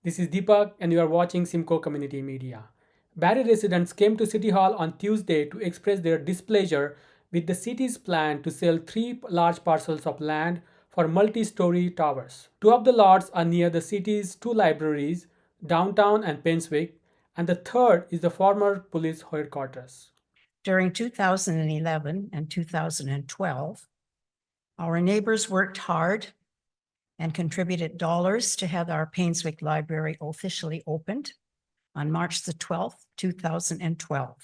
This is Deepak and you are watching Simcoe Community Media. Barrie residents came to City Hall on Tuesday to express their displeasure with the city's plan to sell 3 large parcels of land for multi-story towers. 2 of the lots are near the city's 2 libraries, Downtown and Painswick, and the third is the former police headquarters. During 2011 and 2012, our neighbors worked hard and contributed dollars to have our Painswick Library officially opened on March the 12th, 2012.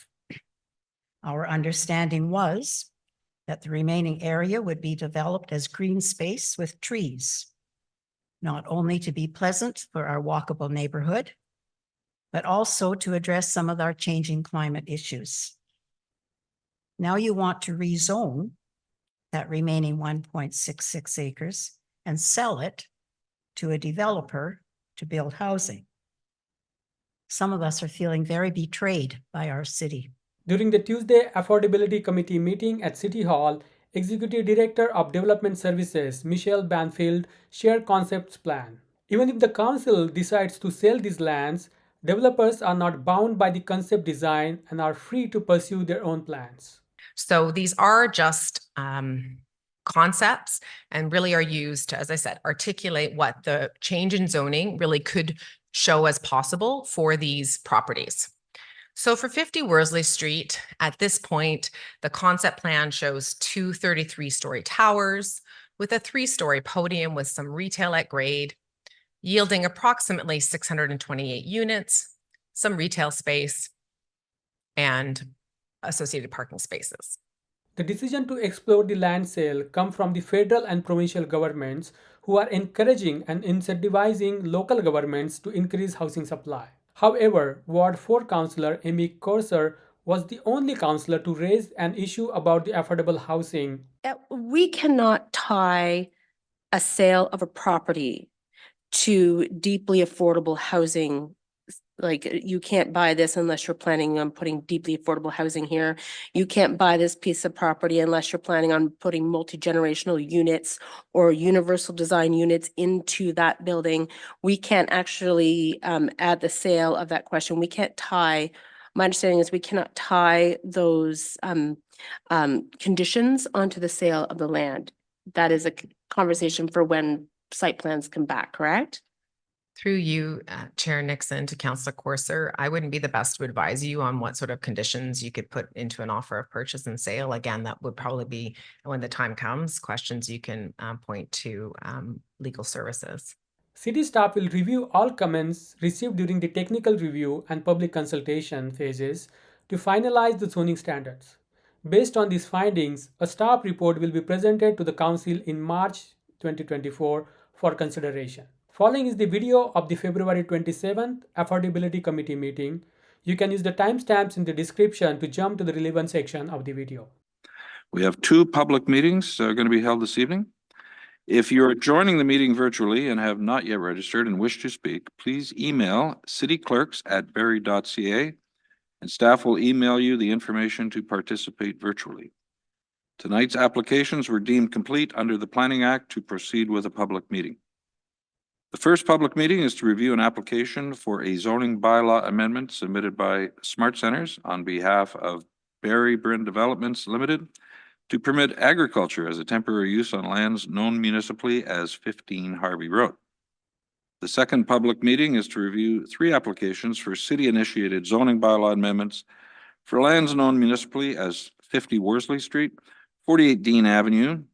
Our understanding was that the remaining area would be developed as green space with trees, not only to be pleasant for our walkable neighborhood, but also to address some of our changing climate issues. Now you want to rezone that remaining 1.66 acres and sell it to a developer to build housing. Some of us are feeling very betrayed by our city. During the Tuesday Affordability Committee meeting at City Hall, Executive Director of Development Services, Michelle Banfield, shared concepts plan. Even if the council decides to sell these lands, developers are not bound by the concept design and are free to pursue their own plans. So these are just concepts and really are used to, as I said, articulate what the change in zoning really could show as possible for these properties. So for 50 Worsley Street, at this point, the concept plan shows 2 33-story towers with a 3-story podium with some retail at grade, yielding approximately 628 units, some retail space, and associated parking spaces. The decision to explore the land sale comes from the federal and provincial governments who are encouraging and incentivizing local governments to increase housing supply. However, Ward 4 Councillor Amy Courser was the only councillor to raise an issue about the affordable housing. We cannot tie a sale of a property to deeply affordable housing. Like, you can't buy this unless you're planning on putting deeply affordable housing here. You can't buy this piece of property unless you're planning on putting multi-generational units or universal design units into that building. We can't actually add the sale of that question. We can't tie, my understanding is we cannot tie those conditions onto the sale of the land. That is a conversation for when site plans come back, correct? Through you, Chair Nixon, to Councillor Courser, I wouldn't be the best to advise you on what sort of conditions you could put into an offer of purchase and sale. Again, that would probably be, when the time comes, questions you can point to legal services. City staff will review all comments received during the technical review and public consultation phases to finalize the zoning standards. Based on these findings, a staff report will be presented to the Council in March 2024 for consideration. Following is the video of the February 27th Affordability Committee meeting. You can use the timestamps in the description to jump to the relevant section of the video. We have 2 public meetings going to be held this evening. If you're joining the meeting virtually and have not yet registered and wish to speak, please email cityclerks@barrie.ca and staff will email you the information to participate virtually. Tonight's applications were deemed complete under the Planning Act to proceed with a public meeting. The first public meeting is to review an application for a zoning bylaw amendment submitted by Smart Centers on behalf of Barrie Bryn Developments Limited to permit agriculture as a temporary use on lands known municipally as 15 Harvey Road. The second public meeting is to review 3 applications for city-initiated zoning bylaw amendments for lands known municipally as 50 Worsley Street, 48 Dean Avenue,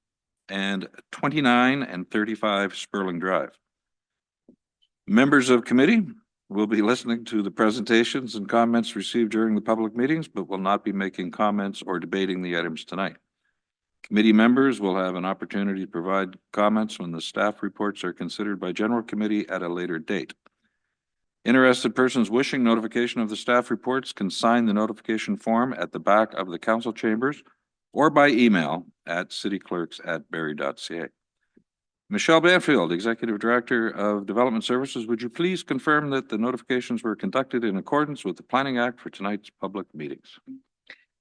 and 29 and 35 Sperling Drive. Members of committee will be listening to the presentations and comments received during the public meetings, but will not be making comments or debating the items tonight. Committee members will have an opportunity to provide comments when the staff reports are considered by general committee at a later date. Interested persons wishing notification of the staff reports can sign the notification form at the back of the council chambers or by email at cityclerks@barrie.ca. Michelle Banfield, Executive Director of Development Services, would you please confirm that the notifications were conducted in accordance with the Planning Act for tonight's public meetings?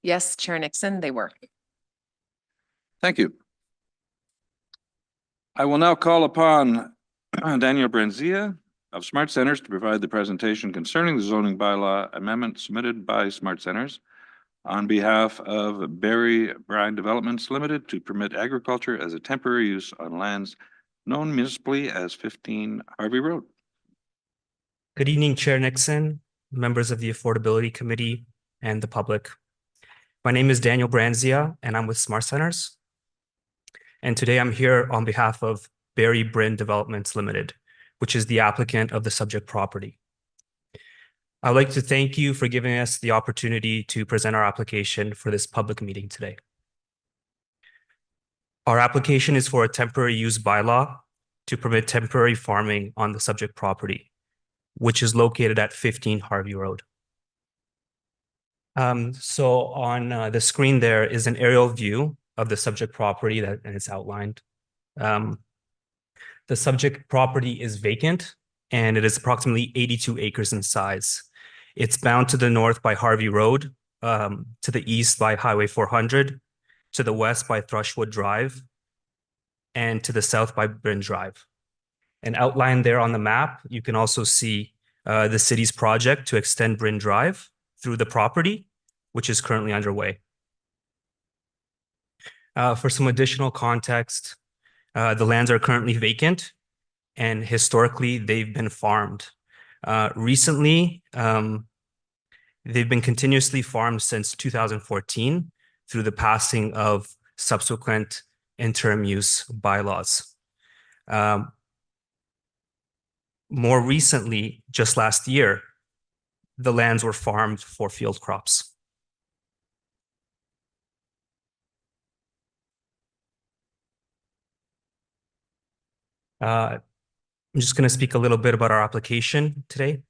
Yes, Chair Nixon, they were. Thank you. I will now call upon Daniel Brenzia, of Smart Centers to provide the presentation concerning the zoning bylaw amendment submitted by Smart Centers on behalf of Barrie Brine Developments Limited to permit agriculture as a temporary use on lands known municipally as 15 Harvey Road. Good evening, Chair Nixon, members of the Affordability Committee, and the public. My name is Daniel Branzia, and I'm with Smart Centers. And today I'm here on behalf of Barrie Brine Developments Limited, which is the applicant of the subject property. I'd like to thank you for giving us the opportunity to present our application for this public meeting today. Our application is for a temporary use bylaw to permit temporary farming on the subject property, which is located at 15 Harvey Road. So on the screen there is an aerial view of the subject property and it's outlined. The subject property is vacant and it is approximately 82 acres in size. It's bound to the north by Harvey Road, to the east by Highway 400, to the west by Thrushwood Drive, and to the south by Bryn Drive. And outlined there on the map, you can also see the city's project to extend Bryn Drive through the property, which is currently underway. For some additional context, the lands are currently vacant and historically they've been farmed. Recently, they've been continuously farmed since 2014 through the passing of subsequent interim use bylaws. More recently, just last year, the lands were farmed for field crops. I'm just going to speak a little bit about our application today.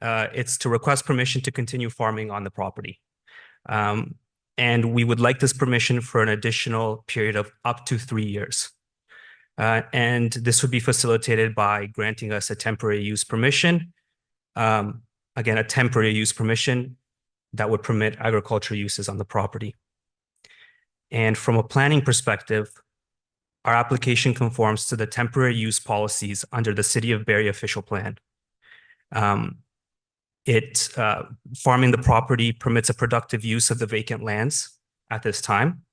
It's to request permission to continue farming on the property. And we would like this permission for an additional period of up to 3 years. And this would be facilitated by granting us a temporary use permission. Again, a temporary use permission that would permit agriculture uses on the property. And from a planning perspective, our application conforms to the temporary use policies under the City of Barrie official plan. Farming the property permits a productive use of the vacant lands at this time,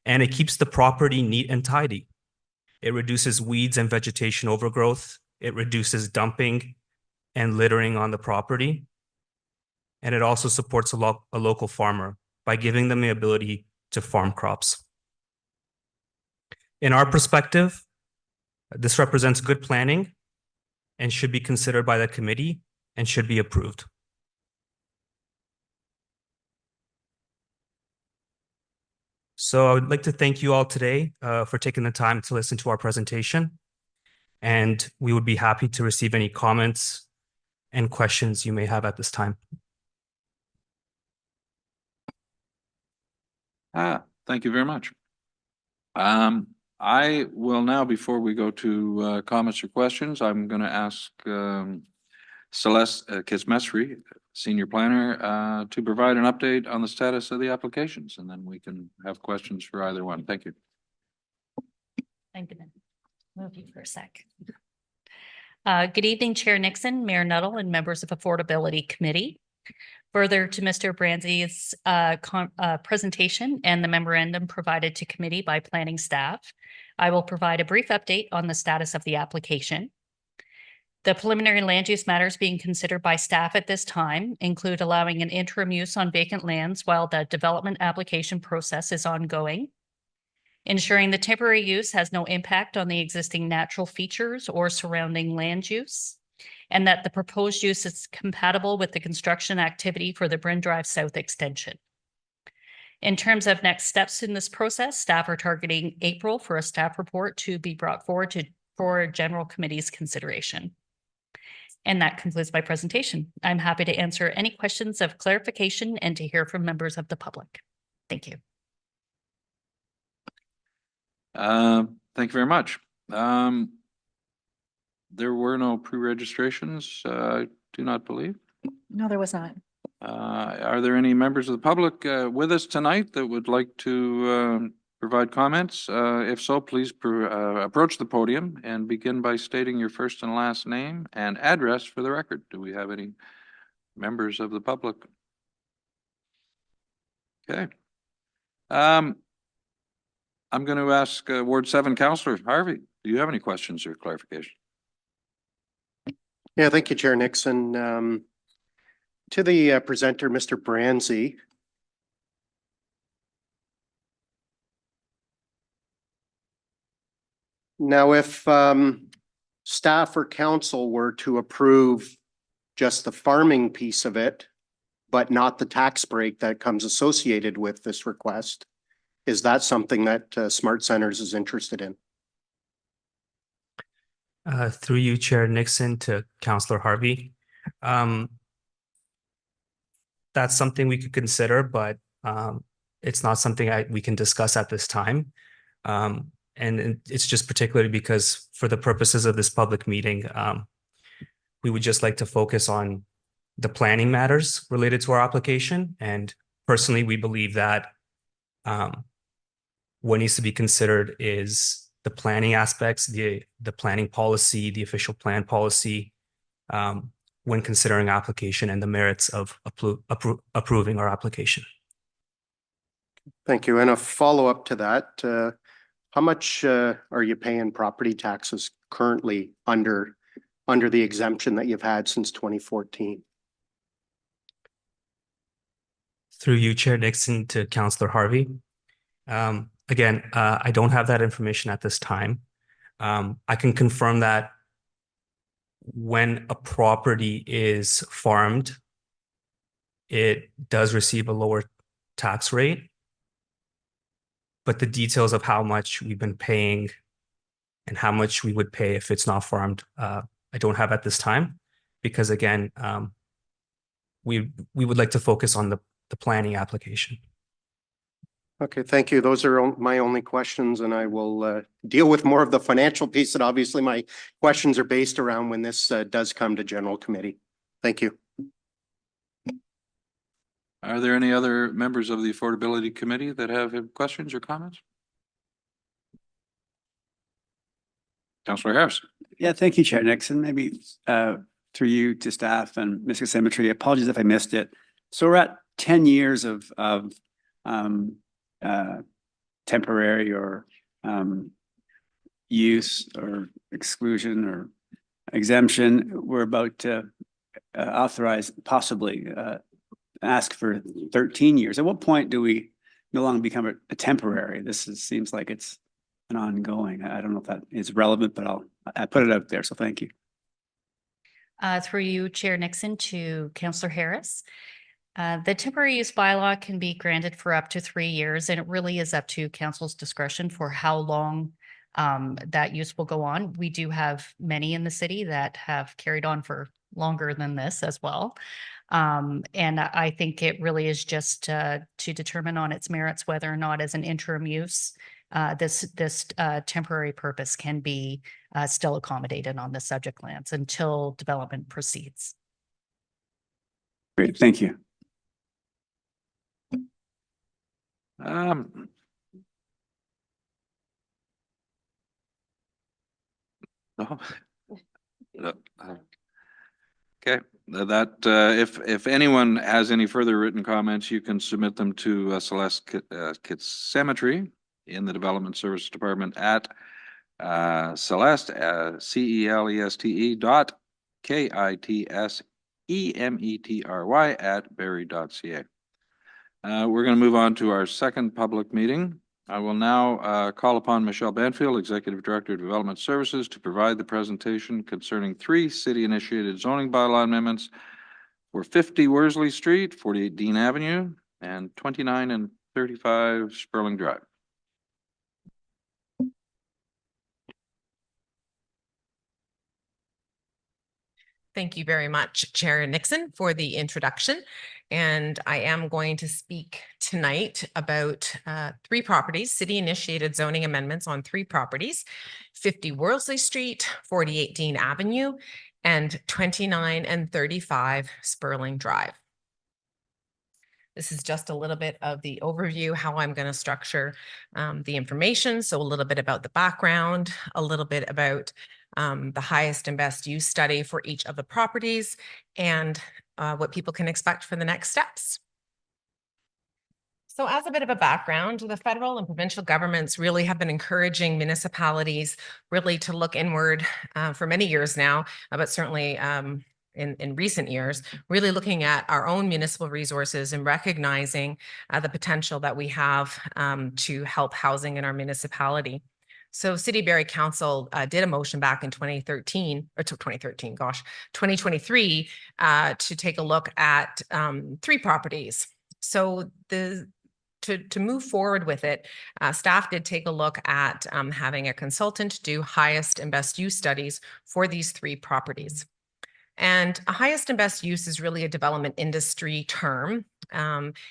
and it keeps the property neat and tidy. It reduces weeds and vegetation overgrowth. It reduces dumping and littering on the property. And it also supports a local farmer by giving them the ability to farm crops. In our perspective, this represents good planning and should be considered by the committee and should be approved. So I would like to thank you all today for taking the time to listen to our presentation. And we would be happy to receive any comments and questions you may have at this time. Thank you very much. I will now, before we go to comments or questions, I'm going to ask Celeste Kismesri, Senior Planner, to provide an update on the status of the applications, and then we can have questions for either one. Thank you. I'm gonna move you for a sec. Good evening, Chair Nixon, Mayor Nuttall, and members of Affordability Committee. Further to Mr. Branzi's presentation and the memorandum provided to committee by planning staff, I will provide a brief update on the status of the application. The preliminary land use matters being considered by staff at this time include allowing an interim use on vacant lands while the development application process is ongoing, ensuring the temporary use has no impact on the existing natural features or surrounding land use, and that the proposed use is compatible with the construction activity for the Bryn Drive South extension. In terms of next steps in this process, staff are targeting April for a staff report to be brought forward for general committee's consideration. And that concludes my presentation. I'm happy to answer any questions of clarification and to hear from members of the public. Thank you. Thank you very much. There were no pre-registrations, I do not believe. No, there was not. Are there any members of the public with us tonight that would like to provide comments? If so, please approach the podium and begin by stating your first and last name and address for the record. Do we have any members of the public? Okay. I'm going to ask Ward 7 Councillor Harvey, do you have any questions or clarification? Yeah, thank you, Chair Nixon. To the presenter, Mr. Branzi. Now, if staff or council were to approve just the farming piece of it, but not the tax break that comes associated with this request, is that something that Smart Centers is interested in? Through you, Chair Nixon, to Councillor Harvey. That's something we could consider, but it's not something we can discuss at this time. And it's just particularly because for the purposes of this public meeting, we would just like to focus on the planning matters related to our application. And personally, we believe that what needs to be considered is the planning aspects, the planning policy, the official plan policy, when considering application and the merits of approving our application. Thank you. And a follow-up to that, how much are you paying property taxes currently under the exemption that you've had since 2014? Through you, Chair Nixon, to Councillor Harvey. Again, I don't have that information at this time. I can confirm that when a property is farmed, it does receive a lower tax rate. But the details of how much we've been paying and how much we would pay if it's not farmed, I don't have at this time, because again, we would like to focus on the planning application. Okay, thank you. Those are my only questions, and I will deal with more of the financial piece that obviously my questions are based around when this does come to general committee. Thank you. Are there any other members of the Affordability Committee that have questions or comments? Councillor Harris. Yeah, thank you, Chair Nixon. Maybe through you to staff and Mr. Symmetry. Apologies if I missed it. So we're at 10 years of temporary or use or exclusion or exemption. We're about to authorize, possibly ask for 13 years. At what point do we no longer become a temporary? Seems like it's an ongoing. I don't know if that is relevant, but I put it out there. So thank you. Through you, Chair Nixon, to Councillor Harris. The temporary use bylaw can be granted for up to 3 years, and it really is up to council's discretion for how long that use will go on. We do have many in the city that have carried on for longer than this as well. And I think it really is just to determine on its merits whether or not as an interim use, this temporary purpose can be still accommodated on the subject lands until development proceeds. Great, thank you. Okay, if anyone has any further written comments, you can submit them to Celeste Kitsemetry in the Development Services Department at Celeste, CELESTE .KITSEMETRY@barrie.ca. We're going to move on to our second public meeting. I will now call upon Michelle Banfield, Executive Director of Development Services, to provide the presentation concerning 3 city-initiated zoning bylaw amendments for 50 Worsley Street, 48 Dean Avenue, and 29 and 35 Sperling Drive. Thank you very much, Chair Nixon, for the introduction. And I am going to speak tonight about 3 properties, city-initiated zoning amendments on 3 properties, 50 Worsley Street, 48 Dean Avenue, and 29 and 35 Sperling Drive. This is just a little bit of the overview, how I'm going to structure the information. So a little bit about the background, a little bit about the highest and best use study for each of the properties, and what people can expect for the next steps. So as a bit of a background, the federal and provincial governments really have been encouraging municipalities really to look inward for many years now, but certainly in recent years, really looking at our own municipal resources and recognizing the potential that we have to help housing in our municipality. So City of Barrie Council did a motion back in 2013, or 2023, to take a look at 3 properties. So to move forward with it, staff did take a look at having a consultant do highest and best use studies for these 3 properties. And a highest and best use is really a development industry term.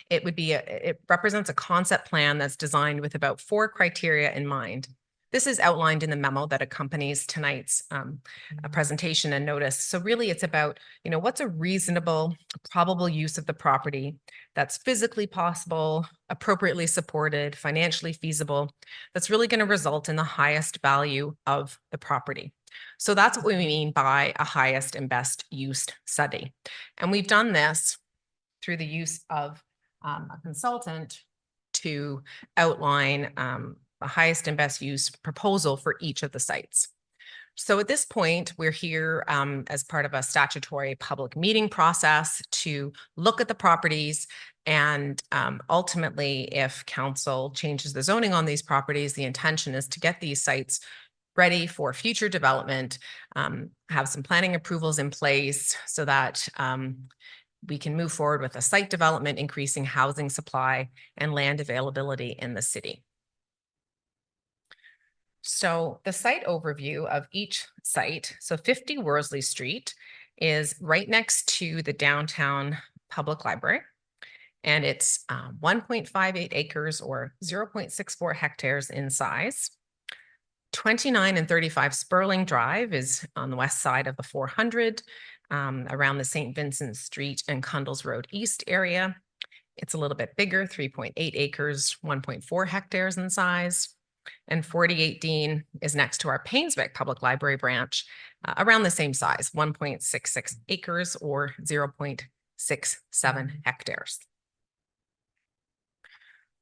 It represents a concept plan that's designed with about 4 criteria in mind. This is outlined in the memo that accompanies tonight's presentation and notice. So really it's about, what's a reasonable, probable use of the property that's physically possible, appropriately supported, financially feasible, that's really going to result in the highest value of the property. So that's what we mean by a highest and best use study. And we've done this through the use of a consultant to outline the highest and best use proposal for each of the sites. So at this point, we're here as part of a statutory public meeting process to look at the properties, and ultimately, if council changes the zoning on these properties, the intention is to get these sites ready for future development, have some planning approvals in place so that we can move forward with a site development, increasing housing supply and land availability in the city. So the site overview of each site, so 50 Worsley Street is right next to the downtown public library, and it's 1.58 acres or 0.64 hectares in size. 29 and 35 Sperling Drive is on the west side of the 400, around the St. Vincent Street and Cundles Road East area. It's a little bit bigger, 3.8 acres, 1.4 hectares in size. And 48 Dean is next to our Painswick Public Library branch, around the same size, 1.66 acres or 0.67 hectares.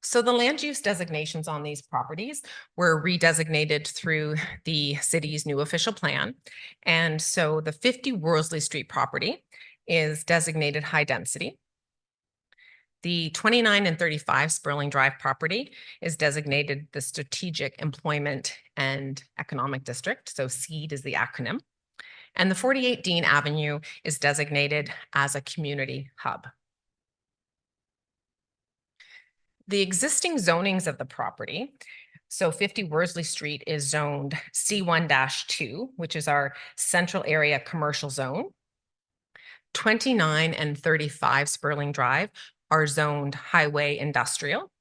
So the land use designations on these properties were redesignated through the city's new official plan. And so the 50 Worsley Street property is designated high density. The 29 and 35 Sperling Drive property is designated the Strategic Employment and Economic District, so SEED is the acronym. And the 48 Dean Avenue is designated as a community hub. The existing zonings of the property, so 50 Worsley Street is zoned C1-2, which is our central area commercial zone. 29 and 35 Sperling Drive are zoned highway industrial.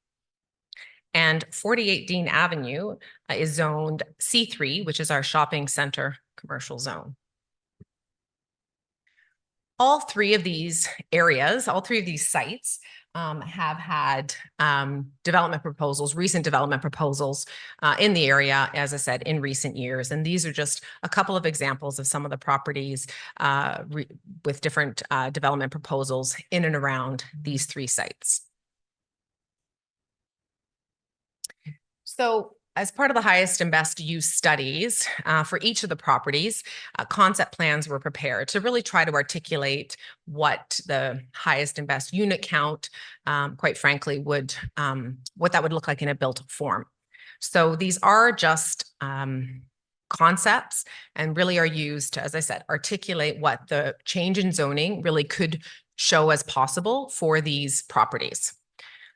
And 48 Dean Avenue is zoned C3, which is our shopping center commercial zone. All 3 of these areas, all 3 of these sites have had development proposals, recent development proposals in the area, as I said, in recent years. And these are just a couple of examples of some of the properties with different development proposals in and around these 3 sites. So as part of the highest and best use studies for each of the properties, concept plans were prepared to really try to articulate what the highest and best unit count, quite frankly, what that would look like in a built form. So these are just concepts and really are used to, as I said, articulate what the change in zoning really could show as possible for these properties.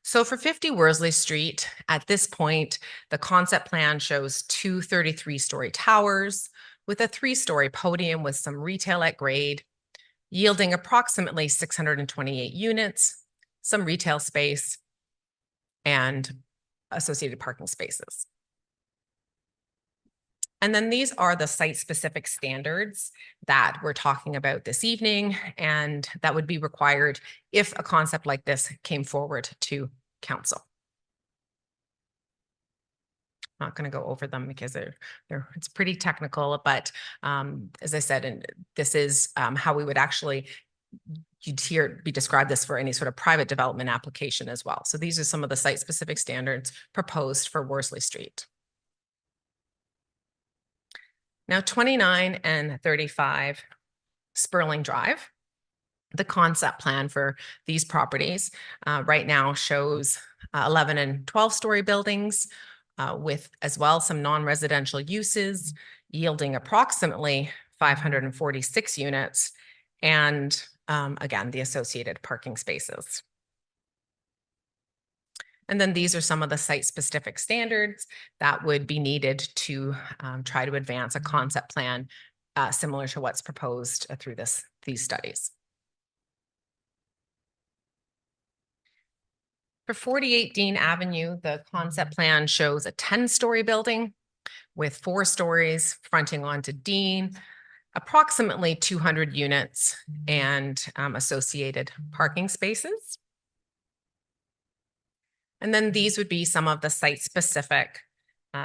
So for 50 Worsley Street, at this point, the concept plan shows 2 33-story towers with a 3-story podium with some retail at grade, yielding approximately 628 units, some retail space, and associated parking spaces. And then these are the site-specific standards that we're talking about this evening, and that would be required if a concept like this came forward to council. Not going to go over them because it's pretty technical, but as I said, and this is how we would actually, you'd hear be described this for any sort of private development application as well. So these are some of the site-specific standards proposed for Worsley Street. Now 29 and 35 Sperling Drive. The concept plan for these properties right now shows 11 and 12-story buildings with as well some non-residential uses yielding approximately 546 units and again, the associated parking spaces. And then these are some of the site-specific standards that would be needed to try to advance a concept plan similar to what's proposed through these studies. For 48 Dean Avenue, the concept plan shows a 10-story building with 4 stories fronting onto Dean, approximately 200 units and associated parking spaces. And then these would be some of the site-specific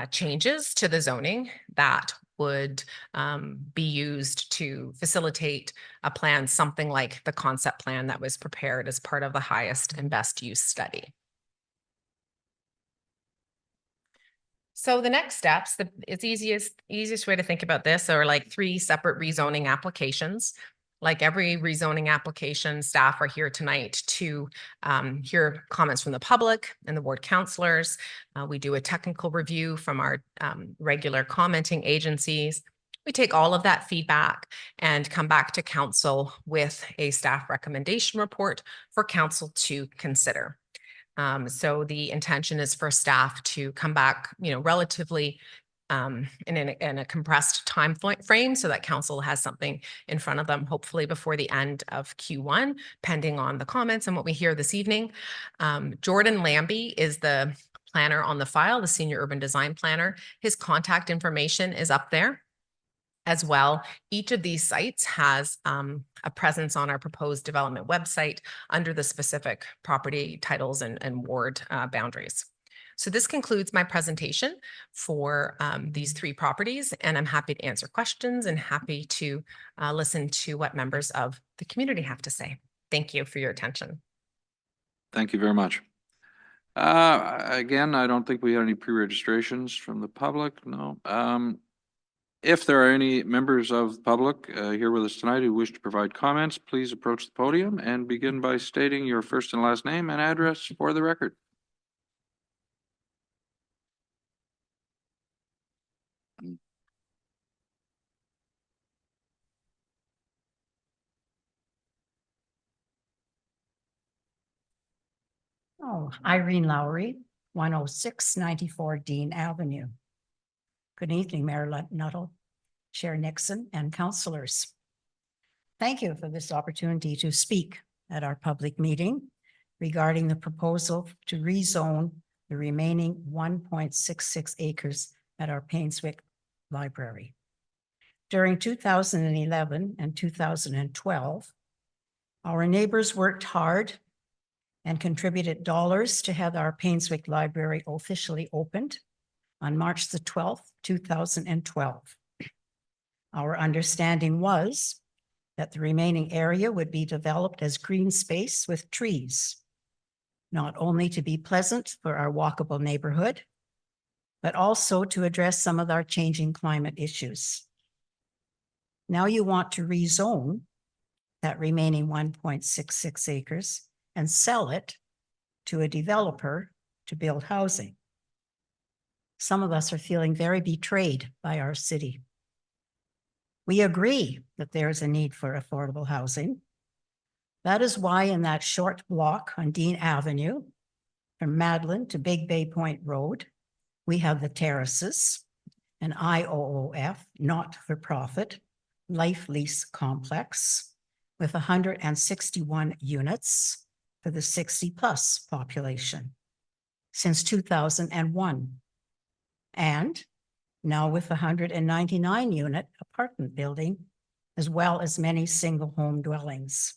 changes to the zoning that would be used to facilitate a plan, something like the concept plan that was prepared as part of the highest and best use study. So the next steps, it's easiest way to think about this are like 3 separate rezoning applications. Like every rezoning application, staff are here tonight to hear comments from the public and the ward councillors. We do a technical review from our regular commenting agencies. We take all of that feedback and come back to council with a staff recommendation report for council to consider. So the intention is for staff to come back, relatively in a compressed time frame so that council has something in front of them, hopefully before the end of Q1, pending on the comments and what we hear this evening. Jordan Lambie is the planner on the file, the senior urban design planner. His contact information is up there as well. Each of these sites has a presence on our proposed development website under the specific property titles and ward boundaries. So this concludes my presentation for these 3 properties, and I'm happy to answer questions and happy to listen to what members of the community have to say. Thank you for your attention. Thank you very much. Again, I don't think we had any pre-registrations from the public. No. If there are any members of the public here with us tonight who wish to provide comments, please approach the podium and begin by stating your first and last name and address for the record. Oh, Irene Lowry, 10694 Dean Avenue. Good evening, Mayor Nuttall, Chair Nixon, and councillors. Thank you for this opportunity to speak at our public meeting regarding the proposal to rezone the remaining 1.66 acres at our Painswick Library. During 2011 and 2012, our neighbors worked hard and contributed dollars to have our Painswick Library officially opened on March the 12th, 2012. Our understanding was that the remaining area would be developed as green space with trees, not only to be pleasant for our walkable neighborhood, but also to address some of our changing climate issues. Now you want to rezone that remaining 1.66 acres and sell it to a developer to build housing. Some of us are feeling very betrayed by our city. We agree that there is a need for affordable housing. That is why in that short block on Dean Avenue, from Madeline to Big Bay Point Road, we have the Terraces, an IOOF, not-for-profit, life lease complex with 161 units for the 60-plus population since 2001. And now with a 199 unit apartment building, as well as many single home dwellings.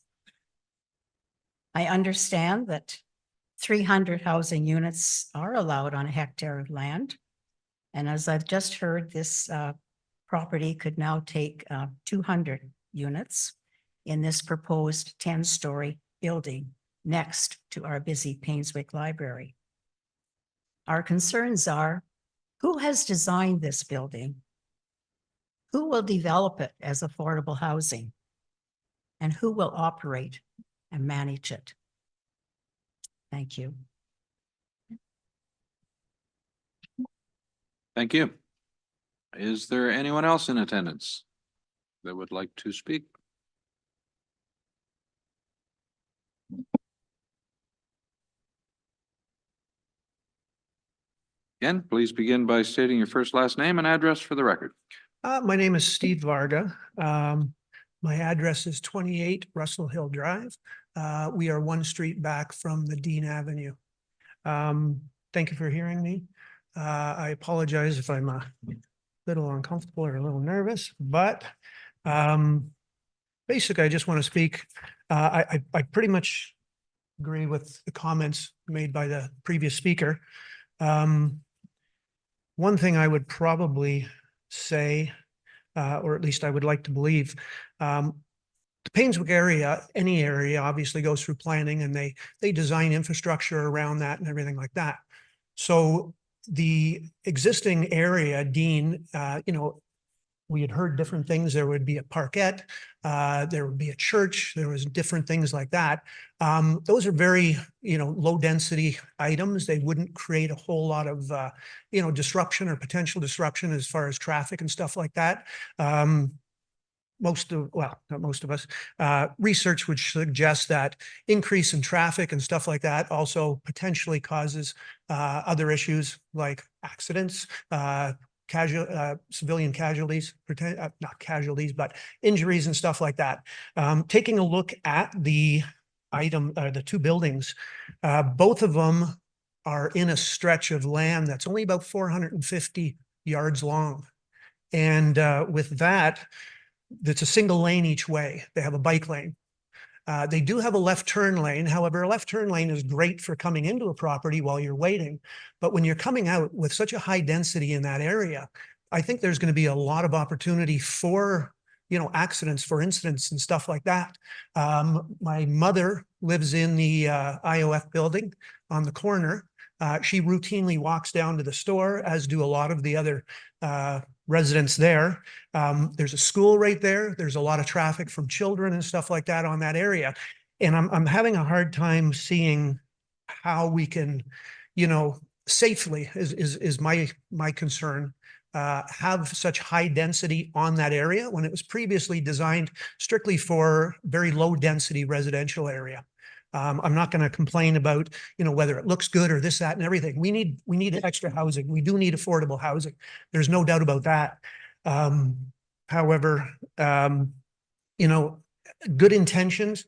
I understand that 300 housing units are allowed on a hectare of land. And as I've just heard, this property could now take 200 units in this proposed 10-story building next to our busy Painswick Library. Our concerns are, who has designed this building? Who will develop it as affordable housing? And who will operate and manage it? Thank you. Thank you. Is there anyone else in attendance that would like to speak? Again, please begin by stating your first, last name and address for the record. My name is Steve Varga. My address is 28 Russell Hill Drive. We are one street back from the Dean Avenue. Thank you for hearing me. I apologize if I'm a little uncomfortable or a little nervous, but basically I just want to speak. I pretty much agree with the comments made by the previous speaker. One thing I would probably say, or at least I would like to believe, the Painswick area, any area obviously goes through planning, and they design infrastructure around that and everything like that. So the existing area, Dean, we had heard different things. There would be a parkette, there would be a church, there was different things like that. Those are very, low density items. They wouldn't create a whole lot of, disruption or potential disruption as far as traffic and stuff like that. Not most of us, research would suggest that increase in traffic and stuff like that also potentially causes other issues like accidents, civilian casualties, not casualties, but injuries and stuff like that. Taking a look at the the two buildings, both of them are in a stretch of land that's only about 450 yards long. And with that, it's a single lane each way. They have a bike lane. They do have a left turn lane. However, a left turn lane is great for coming into a property while you're waiting. But when you're coming out with such a high density in that area, I think there's going to be a lot of opportunity for, accidents, for incidents and stuff like that. My mother lives in the IOF building on the corner. She routinely walks down to the store, as do a lot of the other residents there. There's a school right there. There's a lot of traffic from children and stuff like that on that area. And I'm having a hard time seeing how we can, safely is my concern, have such high density on that area when it was previously designed strictly for very low density residential area. I'm not going to complain about, whether it looks good or this, that, and everything. We need extra housing. We do need affordable housing. There's no doubt about that. However, good intentions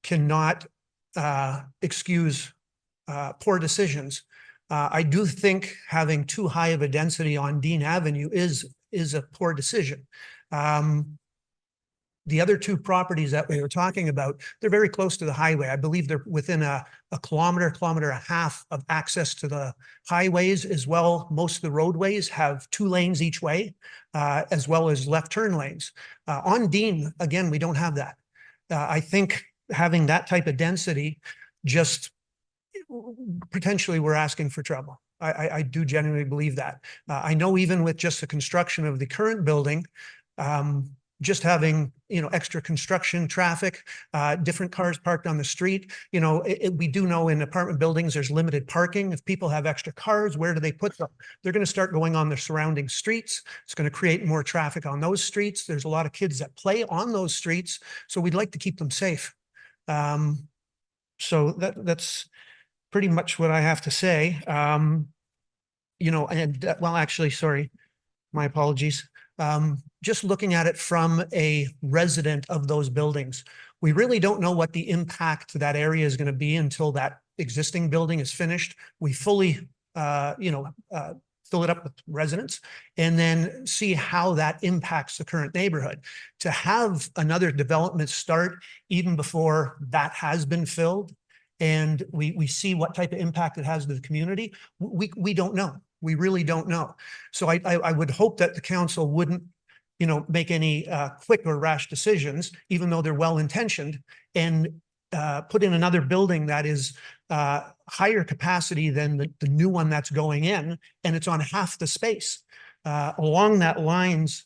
cannot excuse poor decisions. I do think having too high of a density on Dean Avenue is a poor decision. The other two properties that we were talking about, they're very close to the highway. I believe they're within a kilometer and a half of access to the highways as well. Most of the roadways have 2 lanes each way, as well as left turn lanes. On Dean, again, we don't have that. I think having that type of density, just potentially we're asking for trouble. I do genuinely believe that. I know even with just the construction of the current building, just having, extra construction traffic, different cars parked on the street. We do know in apartment buildings, there's limited parking. If people have extra cars, where do they put them? They're going to start going on the surrounding streets. It's going to create more traffic on those streets. There's a lot of kids that play on those streets. So we'd like to keep them safe. So that's pretty much what I have to say. Actually, sorry, my apologies. Just looking at it from a resident of those buildings, we really don't know what the impact to that area is going to be until that existing building is finished. We fully, fill it up with residents, and then see how that impacts the current neighborhood. To have another development start even before that has been filled, and we see what type of impact it has to the community, we don't know. We really don't know. So I would hope that the council wouldn't, you know, make any quick or rash decisions, even though they're well-intentioned, and put in another building that is higher capacity than the new one that's going in, and it's on half the space. Along that lines,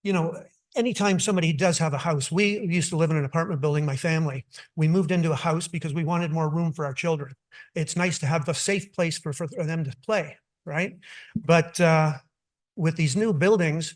you know, anytime somebody does have a house, we used to live in an apartment building, my family. We moved into a house because we wanted more room for our children. It's nice to have a safe place for them to play, right? But with these new buildings,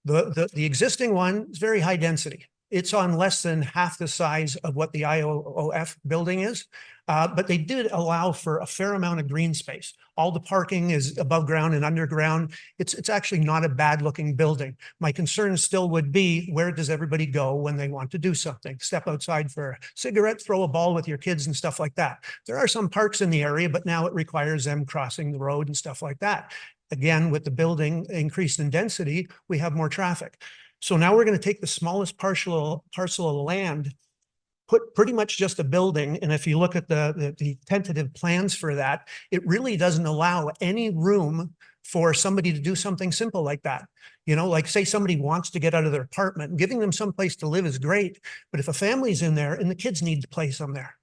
the existing one is very high density. It's on less than half the size of what the IOOF building is, but they did allow for a fair amount of green space. All the parking is above ground and underground. It's actually not a bad looking building. My concern still would be, where does everybody go when they want to do something? Step outside for a cigarette, throw a ball with your kids and stuff like that. There are some parks in the area, but now it requires them crossing the road and stuff like that. Again, with the building increased in density, we have more traffic. So now we're going to take the smallest parcel of land, put pretty much just a building. And if you look at the tentative plans for that, it really doesn't allow any room for somebody to do something simple like that. You know, like say somebody wants to get out of their apartment, giving them some place to live is great. But if a family's in there and the kids need to play somewhere,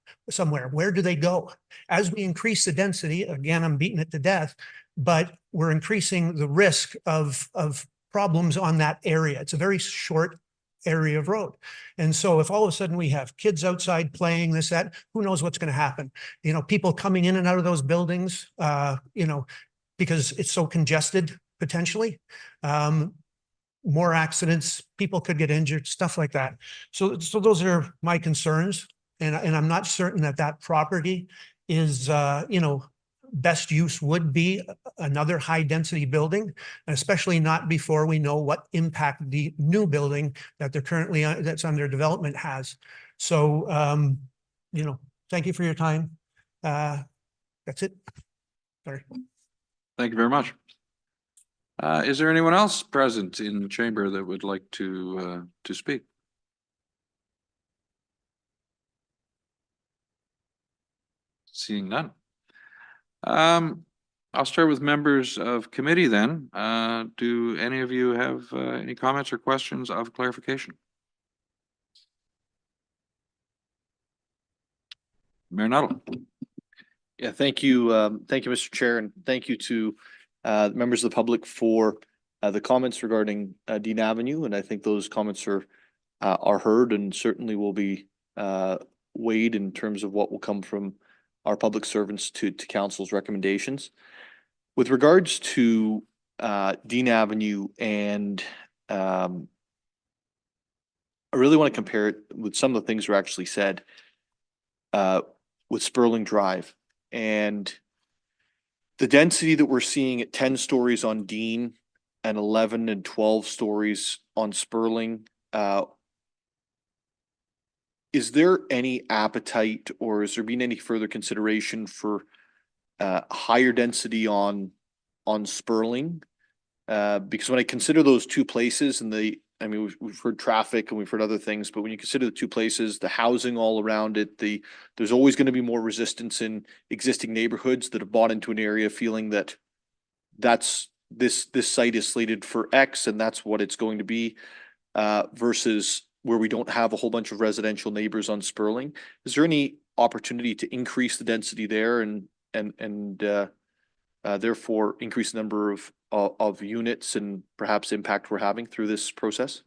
where do they go? As we increase the density, again, I'm beating it to death, but we're increasing the risk of problems on that area. It's a very short area of road. And so if all of a sudden we have kids outside playing this, that, who knows what's going to happen? You know, people coming in and out of those buildings, you know, because it's so congested potentially. More accidents, people could get injured, stuff like that. So those are my concerns. And I'm not certain that that property is, you know, best use would be another high density building, especially not before we know what impact the new building that they're currently that's under development has. So, you know, thank you for your time. That's it. Sorry. Thank you very much. Is there anyone else present in the chamber that would like to speak? Seeing none. I'll start with members of committee then. Do any of you have any comments or questions of clarification? Mayor Nuttall. Yeah, thank you. Thank you, Mr. Chair, and thank you to members of the public for the comments regarding Dean Avenue. And I think those comments are heard and certainly will be weighed in terms of what will come from our public servants to council's recommendations. With regards to Dean Avenue, and I really want to compare it with some of the things that were actually said with Sperling Drive, and the density that we're seeing at 10 stories on Dean and 11 and 12 stories on Sperling. Is there any appetite, or has there been any further consideration for higher density on Sperling? Because when I consider those two places, and I mean, we've heard traffic and we've heard other things, but when you consider the two places, the housing all around it, there's always going to be more resistance in existing neighborhoods that have bought into an area feeling that this site is slated for X and that's what it's going to be, versus where we don't have a whole bunch of residential neighbors on Sperling. Is there any opportunity to increase the density there and therefore increase the number of units and perhaps impact we're having through this process?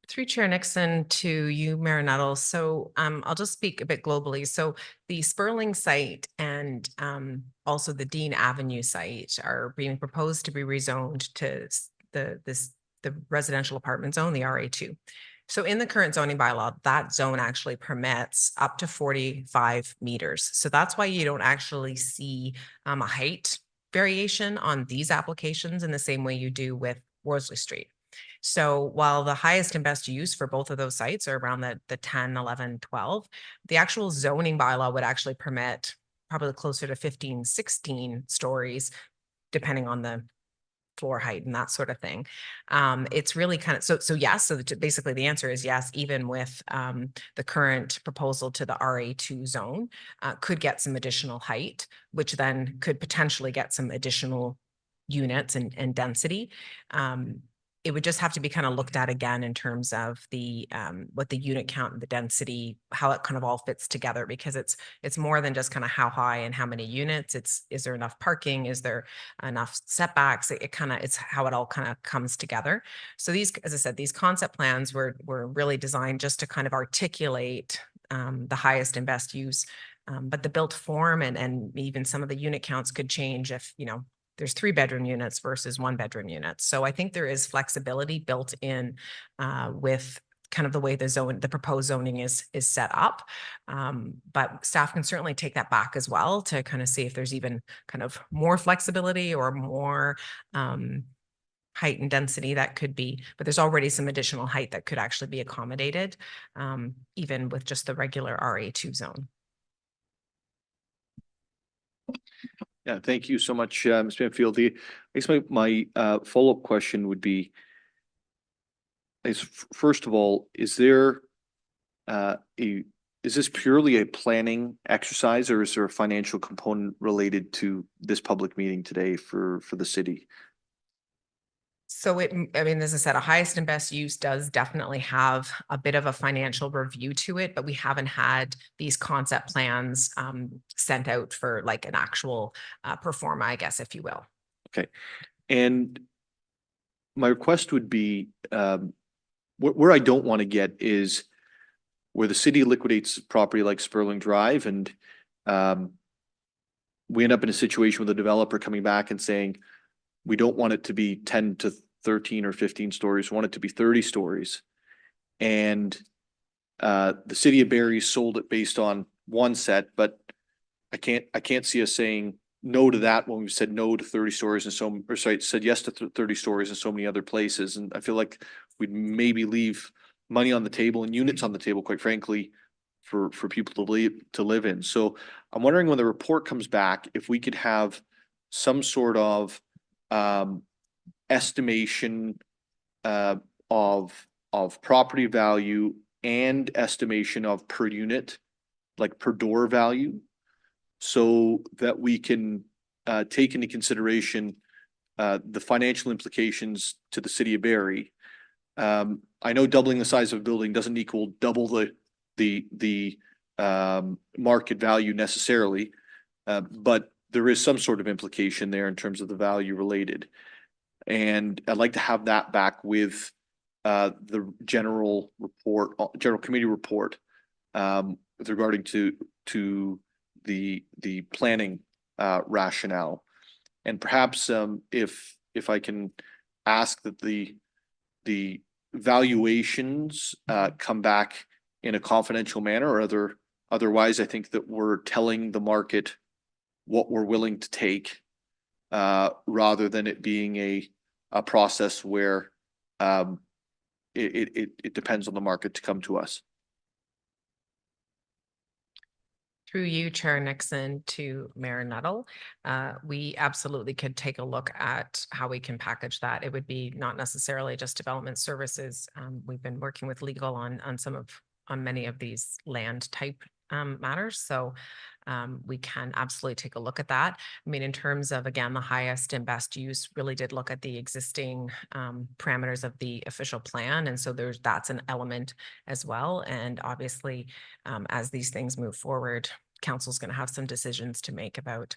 Through Chair Nixon to you, Mayor Nuttall. So I'll just speak a bit globally. So the Sperling site and also the Dean Avenue site are being proposed to be rezoned to the residential apartment zone, the RA2. So in the current zoning bylaw, that zone actually permits up to 45 meters. So that's why you don't actually see a height variation on these applications in the same way you do with Worsley Street. So while the highest and best use for both of those sites are around the 10, 11, 12, the actual zoning bylaw would actually permit probably closer to 15, 16 stories depending on the floor height and that sort of thing. It's really kind of, so yes, so basically the answer is yes, even with the current proposal to the RA2 zone, could get some additional height, which then could potentially get some additional units and density. It would just have to be kind of looked at again in terms of the what the unit count and the density, how it kind of all fits together, because it's more than just kind of how high and how many units. It's, is there enough parking? Is there enough setbacks? It's how it all kind of comes together. So these, as I said, these concept plans were really designed just to kind of articulate the highest and best use. But the built form and even some of the unit counts could change if, you know, there's 3-bedroom units versus 1-bedroom units. So I think there is flexibility built in with kind of the way the proposed zoning is set up. But staff can certainly take that back as well to kind of see if there's even kind of more flexibility or more height and density that could be, but there's already some additional height that could actually be accommodated, even with just the regular RA2 zone. Yeah, thank you so much, Ms. Banfield. I guess my follow-up question would be, first of all, is there is this purely a planning exercise, or is there a financial component related to this public meeting today for the city? So I mean, as I said, a highest and best use does definitely have a bit of a financial review to it, but we haven't had these concept plans sent out for like an actual pro forma, I guess, if you will. Okay. And my request would be, where I don't want to get is where the city liquidates property like Sperling Drive, and we end up in a situation with a developer coming back and saying, we don't want it to be 10 to 13 or 15 stories. We want it to be 30 stories. And the city of Barrie sold it based on one set, but I can't see us saying no to that when we've said no to 30 stories and said yes to 30 stories in so many other places. And I feel like we'd maybe leave money on the table and units on the table, quite frankly, for people to live in. So I'm wondering, when the report comes back, if we could have some sort of estimation of property value and estimation of per unit, like per door value, so that we can take into consideration the financial implications to the city of Barrie. I know doubling the size of a building doesn't equal double the market value necessarily, but there is some sort of implication there in terms of the value related. And I'd like to have that back with the general committee report with regarding to the planning rationale. And perhaps if I can ask that the valuations come back in a confidential manner, or otherwise, I think that we're telling the market what we're willing to take, rather than it being a process where it depends on the market to come to us. Through you, Chair Nixon, to Mayor Nuttall, we absolutely could take a look at how we can package that. It would be not necessarily just development services. We've been working with legal on many of these land type matters. So we can absolutely take a look at that. I mean, in terms of, again, the highest and best use, really did look at the existing parameters of the official plan. And so that's an element as well. And obviously, as these things move forward, council's going to have some decisions to make about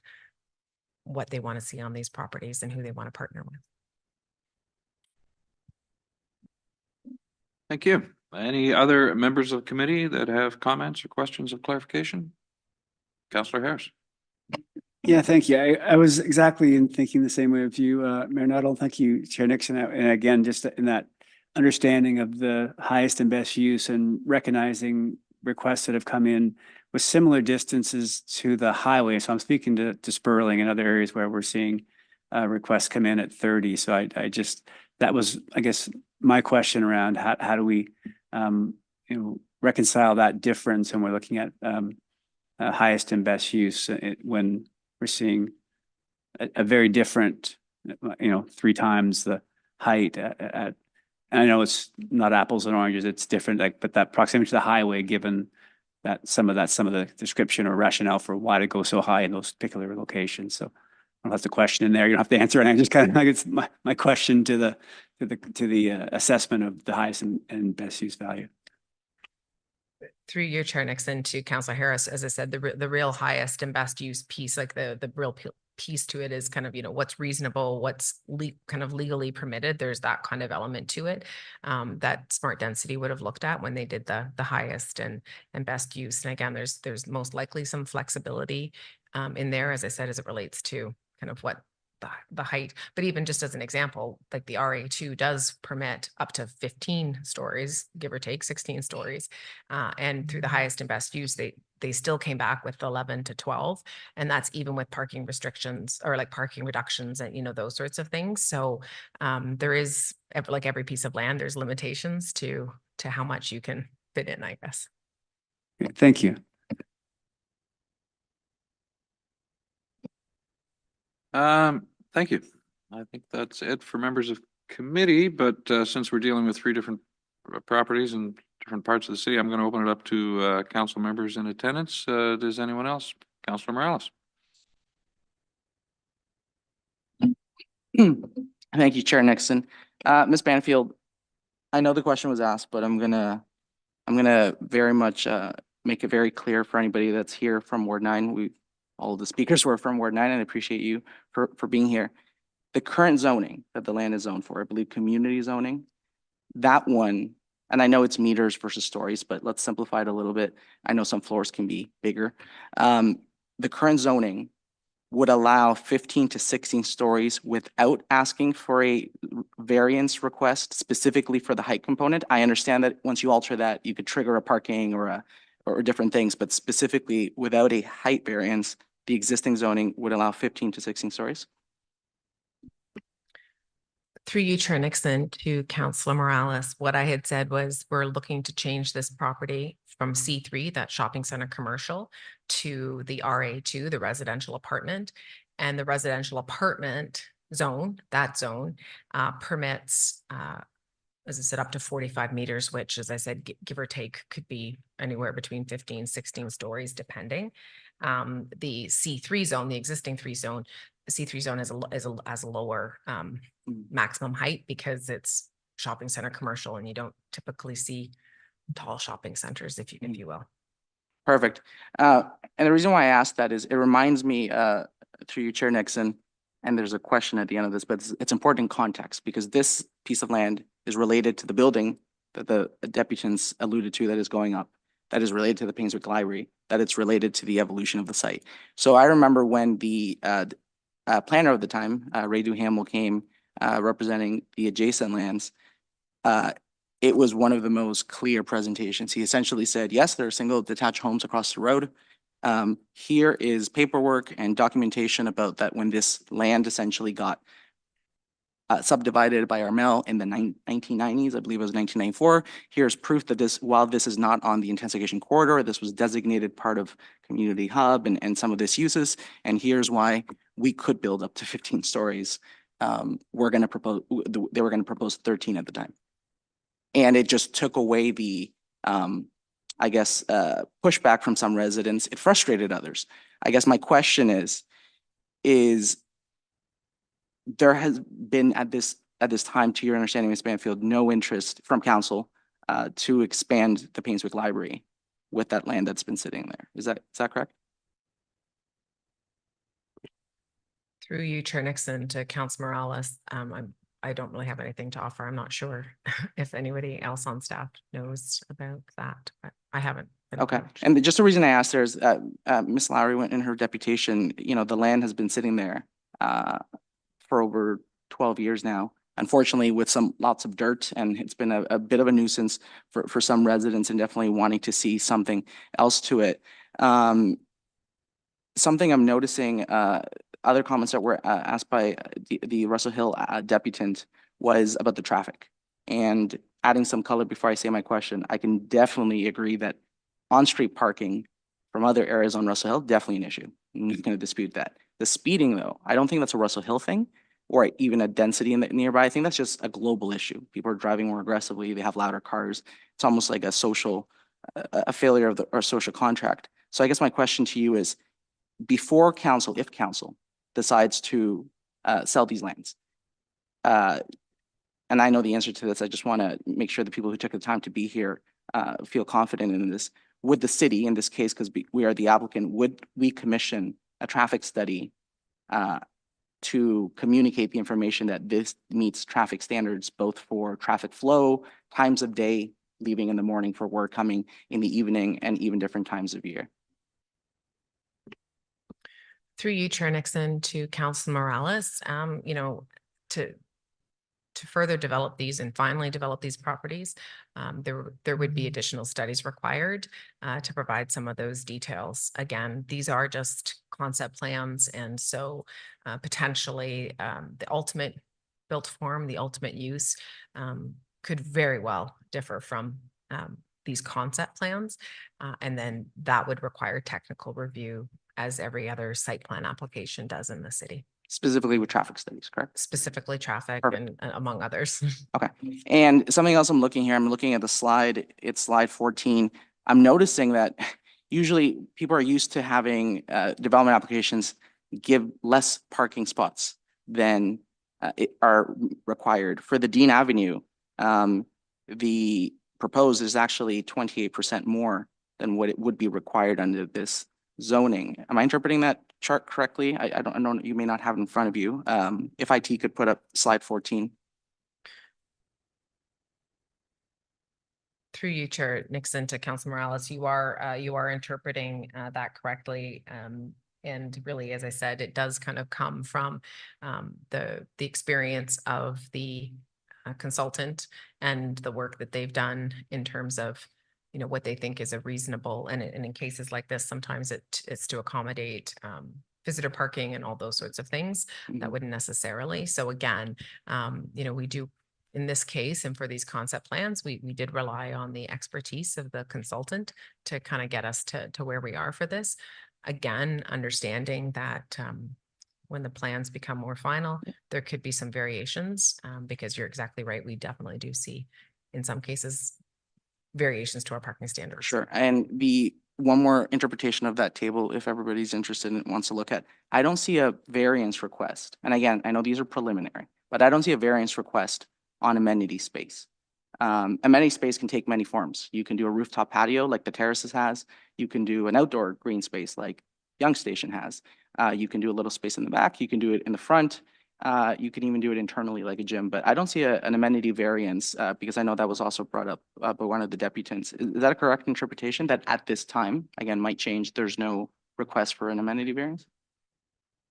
what they want to see on these properties and who they want to partner with. Thank you. Any other members of the committee that have comments or questions of clarification? Councillor Harris. Yeah, thank you. I was exactly thinking the same way of you, Mayor Nuttall. Thank you, Chair Nixon. And again, just in that understanding of the highest and best use and recognizing requests that have come in with similar distances to the highway. So I'm speaking to Sperling and other areas where we're seeing requests come in at 30. So that was, I guess, my question around how do we reconcile that difference, and we're looking at highest and best use when we're seeing a very different, 3 times the height and I know it's not apples and oranges, it's different, like, but that proximity to the highway, given that some of the description or rationale for why to go so high in those particular locations. So I don't have the question in there. You don't have to answer it. I just kind of like, it's my question to the assessment of the highest and best use value. Through your chair, Nixon, to Councillor Harris, as I said, the real highest and best use piece, like the real piece to it is kind of, what's reasonable, what's kind of legally permitted. There's that kind of element to it that smart density would have looked at when they did the highest and best use. And again, there's most likely some flexibility in there, as I said, as it relates to kind of what the height, but even just as an example, like the RA2 does permit up to 15 stories, give or take 16 stories. And through the highest and best use, they still came back with 11 to 12. And that's even with parking restrictions or like parking reductions and, those sorts of things. So there is, like every piece of land, there's limitations to how much you can fit in, I guess. Thank you. Thank you. I think that's it for members of committee, but since we're dealing with 3 different properties in different parts of the city, I'm going to open it up to council members in attendance. Does anyone else? Councillor Morales. Thank you, Chair Nixon. Ms. Banfield, I know the question was asked, but I'm gonna very much make it very clear for anybody that's here from Ward 9. All of the speakers were from Ward 9, and I appreciate you for being here. The current zoning that the land is zoned for, I believe community zoning, that one, and I know it's meters versus stories, but let's simplify it a little bit. I know some floors can be bigger. The current zoning would allow 15 to 16 stories without asking for a variance request specifically for the height component. I understand that once you alter that, you could trigger a parking or different things, but specifically without a height variance, the existing zoning would allow 15 to 16 stories. Through you, Chair Nixon, to Councillor Morales, what I had said was we're looking to change this property from C3, that shopping center commercial, to the RA2, the residential apartment. And the residential apartment zone, that zone, permits, as I said, up to 45 meters, which, as I said, give or take, could be anywhere between 15, 16 stories, depending. The C3 zone, the existing C3 zone has a lower maximum height because it's shopping center commercial, and you don't typically see tall shopping centers, if you will. Perfect. And the reason why I asked that is it reminds me, through you, Chair Nixon, and there's a question at the end of this, but it's important in context because this piece of land is related to the building that the deputants alluded to that is going up, that is related to the Painswick Library, that it's related to the evolution of the site. So I remember when the planner of the time, Ray Duhamel, came representing the adjacent lands, it was one of the most clear presentations. He essentially said, yes, there are single detached homes across the road. Here is paperwork and documentation about that when this land essentially got subdivided by Armel in the 1990s, I believe it was 1994. Here's proof that while this is not on the intensification corridor, this was designated part of community hub and some of this uses. And here's why we could build up to 15 stories. They were going to propose 13 at the time. And it just took away the, pushback from some residents. It frustrated others. I guess my question is there has been at this time, to your understanding, Ms. Banfield, no interest from council to expand the Painswick Library with that land that's been sitting there. Is that correct? Through you, Chair Nixon, to Councillor Morales, I don't really have anything to offer. I'm not sure if anybody else on staff knows about that, but I haven't. Okay. And just the reason I asked there is Ms. Lowry went in her deputation, the land has been sitting there for over 12 years now, unfortunately with lots of dirt, and it's been a bit of a nuisance for some residents and definitely wanting to see something else to it. Something I'm noticing, other comments that were asked by the Russell Hill deputant was about the traffic. And adding some color before I say my question, I can definitely agree that on-street parking from other areas on Russell Hill, definitely an issue. I'm not going to dispute that. The speeding though, I don't think that's a Russell Hill thing or even a density in the nearby. I think that's just a global issue. People are driving more aggressively. They have louder cars. It's almost like a social, a failure of our social contract. So I guess my question to you is, before council, if council decides to sell these lands, and I know the answer to this, I just want to make sure the people who took the time to be here feel confident in this. Would the city, in this case, because we are the applicant, would we commission a traffic study to communicate the information that this meets traffic standards, both for traffic flow, times of day, leaving in the morning for work, coming in the evening, and even different times of year? Through you, Chair Nixon, to Councillor Morales, you know, to further develop these and finally develop these properties, there would be additional studies required to provide some of those details. Again, these are just concept plans, and so potentially the ultimate built form, the ultimate use could very well differ from these concept plans, and then that would require technical review, as every other site plan application does in the city. Specifically with traffic studies, correct? Specifically traffic Perfect. and among others. Okay. And something else I'm looking here, I'm looking at the slide, it's slide 14. I'm noticing that usually people are used to having development applications give less parking spots than are required. For the Dean Avenue, the proposed is actually 28% more than what it would be required under this zoning. Am I interpreting that chart correctly? I don't know, you may not have it in front of you. If IT could put up slide 14. Through you, Chair Nixon, to Councilor Morales, you are interpreting that correctly. And really, as I said, it does kind of come from the experience of the consultant and the work that they've done in terms of, you know, what they think is a reasonable, and in cases like this, sometimes it's to accommodate visitor parking and all those sorts of things that wouldn't necessarily. So again, you know, we do, in this case, and for these concept plans, we did rely on the expertise of the consultant to kind of get us to where we are for this. Again, understanding that when the plans become more final, there could be some variations, because you're exactly right. We definitely do see, in some cases, variations to our parking standards. Sure. And the one more interpretation of that table, if everybody's interested and wants to look at, I don't see a variance request. And again, I know these are preliminary, but I don't see a variance request on amenity space. Amenity space can take many forms. You can do a rooftop patio like the Terraces has. You can do an outdoor green space like Young Station has. You can do a little space in the back. You can do it in the front. You can even do it internally like a gym, but I don't see an amenity variance because I know that was also brought up by one of the deputants. Is that a correct interpretation that at this time, again, might change, there's no request for an amenity variance?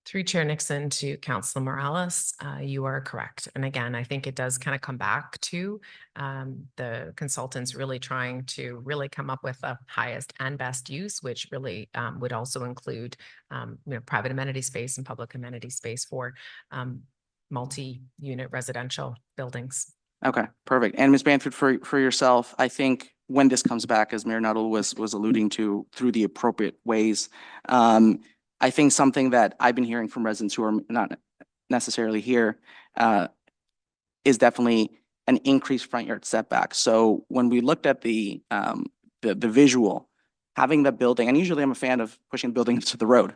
Through Chair Nixon to Councilor Morales, you are correct. And again, I think it does kind of come back to the consultants really trying to really come up with the highest and best use, which really would also include you know, private amenity space and public amenity space for multi-unit residential buildings. Okay, perfect. And Ms. Banfield, for yourself, I think when this comes back, as Mayor Nuttall was alluding to, through the appropriate ways, I think something that I've been hearing from residents who are not necessarily here is definitely an increased front yard setback. So when we looked at the visual, having the building, and usually I'm a fan of pushing buildings to the road,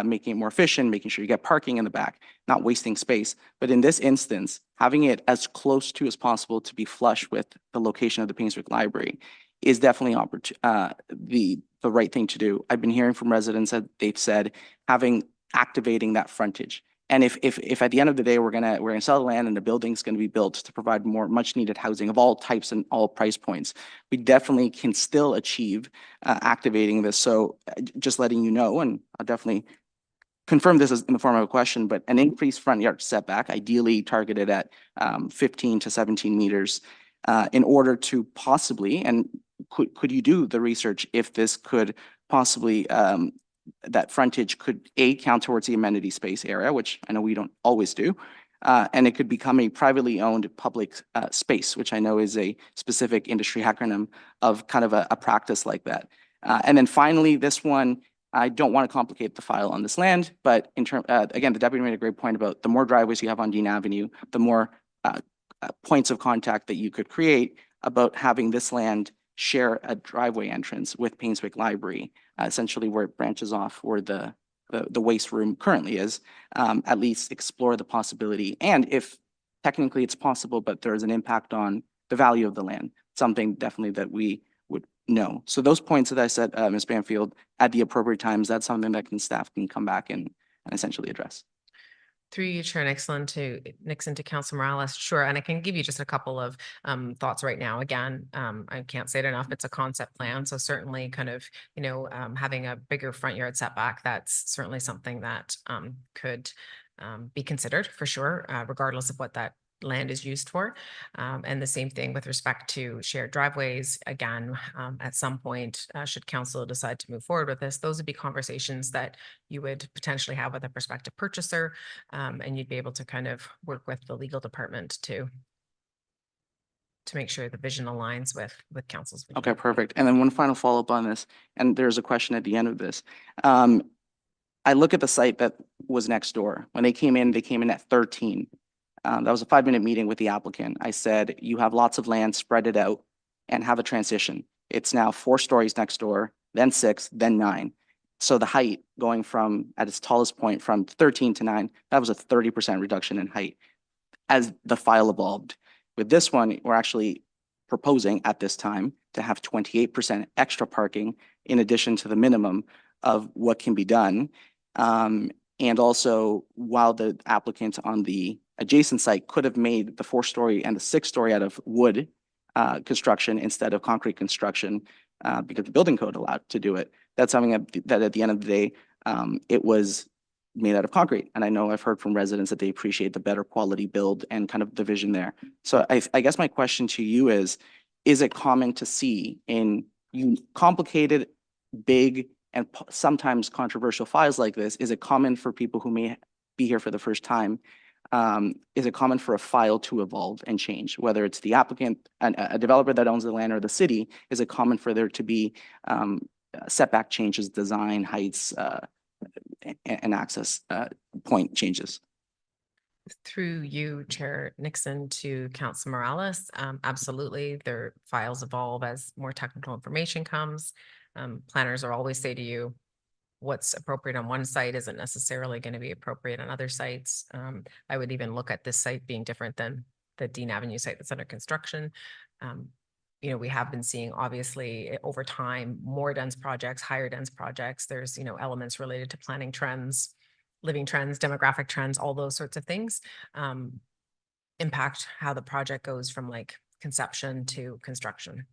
making it more efficient, making sure you get parking in the back, not wasting space. But in this instance, having it as close to as possible to be flush with the location of the Painswick Library is definitely the right thing to do. I've been hearing from residents that they've said activating that frontage. And if at the end of the day we're gonna sell the land and the building's gonna be built to provide more much needed housing of all types and all price points, we definitely can still achieve activating this. So just letting you know, and I'll definitely confirm this as in the form of a question, but an increased front yard setback, ideally targeted at 15 to 17 meters, in order to possibly, and could you do the research if this could possibly that frontage could count towards the amenity space area, which I know we don't always do, and it could become a privately owned public space, which I know is a specific industry acronym of kind of a practice like that. And then finally, this one, I don't want to complicate the file on this land, but in term, again, the deputy made a great point about the more driveways you have on Dean Avenue, the more points of contact that you could create about having this land share a driveway entrance with Painswick Library, essentially where it branches off where the waste room currently is, at least explore the possibility. And if technically it's possible, but there's an impact on the value of the land, something definitely that we would know. So those points that I said, Ms. Banfield, at the appropriate times, that's something that staff can come back and essentially address. Through you, Chair Nixon to Councillor Morales. Sure, and I can give you just a couple of thoughts right now. Again, I can't say it enough. It's a concept plan, so certainly kind of, having a bigger front yard setback, that's certainly something that could be considered for sure, regardless of what that land is used for. And the same thing with respect to shared driveways. Again, at some point, should council decide to move forward with this, those would be conversations that you would potentially have with a prospective purchaser, and you'd be able to kind of work with the legal department to make sure the vision aligns with council's vision. Okay, perfect. And then one final follow-up on this, and there's a question at the end of this. I look at the site that was next door. When they came in at 13. That was a 5-minute meeting with the applicant. I said, you have lots of land, spread it out and have a transition. It's now 4 stories next door, then 6, then 9. So the height going from at its tallest point from 13 to 9, that was a 30% reduction in height as the file evolved. With this one, we're actually proposing at this time to have 28% extra parking in addition to the minimum of what can be done. And also, while the applicant on the adjacent site could have made the 4-story and the 6-story out of wood construction instead of concrete construction, because the building code allowed to do it, that's something that at the end of the day, it was made out of concrete. And I know I've heard from residents that they appreciate the better quality build and kind of the vision there. So I guess my question to you is it common to see in complicated, big, and sometimes controversial files like this, is it common for people who may be here for the first time, is it common for a file to evolve and change, whether it's the applicant, a developer that owns the land, or the city? Is it common for there to be setback changes, design heights, and access point changes? Through you, Chair Nixon, to Councillor Morales, absolutely, their files evolve as more technical information comes. Planners will always say to you, what's appropriate on one site isn't necessarily going to be appropriate on other sites. I would even look at this site being different than the Dean Avenue site that's under construction. We have been seeing, obviously, over time, more dense projects, higher dense projects. There's, elements related to planning trends, living trends, demographic trends, all those sorts of things impact how the project goes from like conception to construction.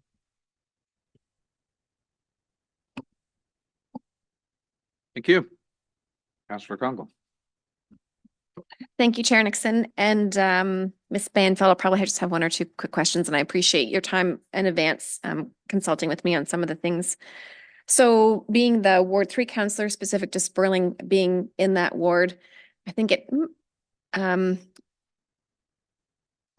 Thank you. Councillor Congo. Thank you, Chair Nixon. And Ms. Banfield, I'll probably just have 1 or 2 quick questions, and I appreciate your time in advance consulting with me on some of the things. So being the Ward 3 councillor specific to Sperling, being in that ward, I think I'll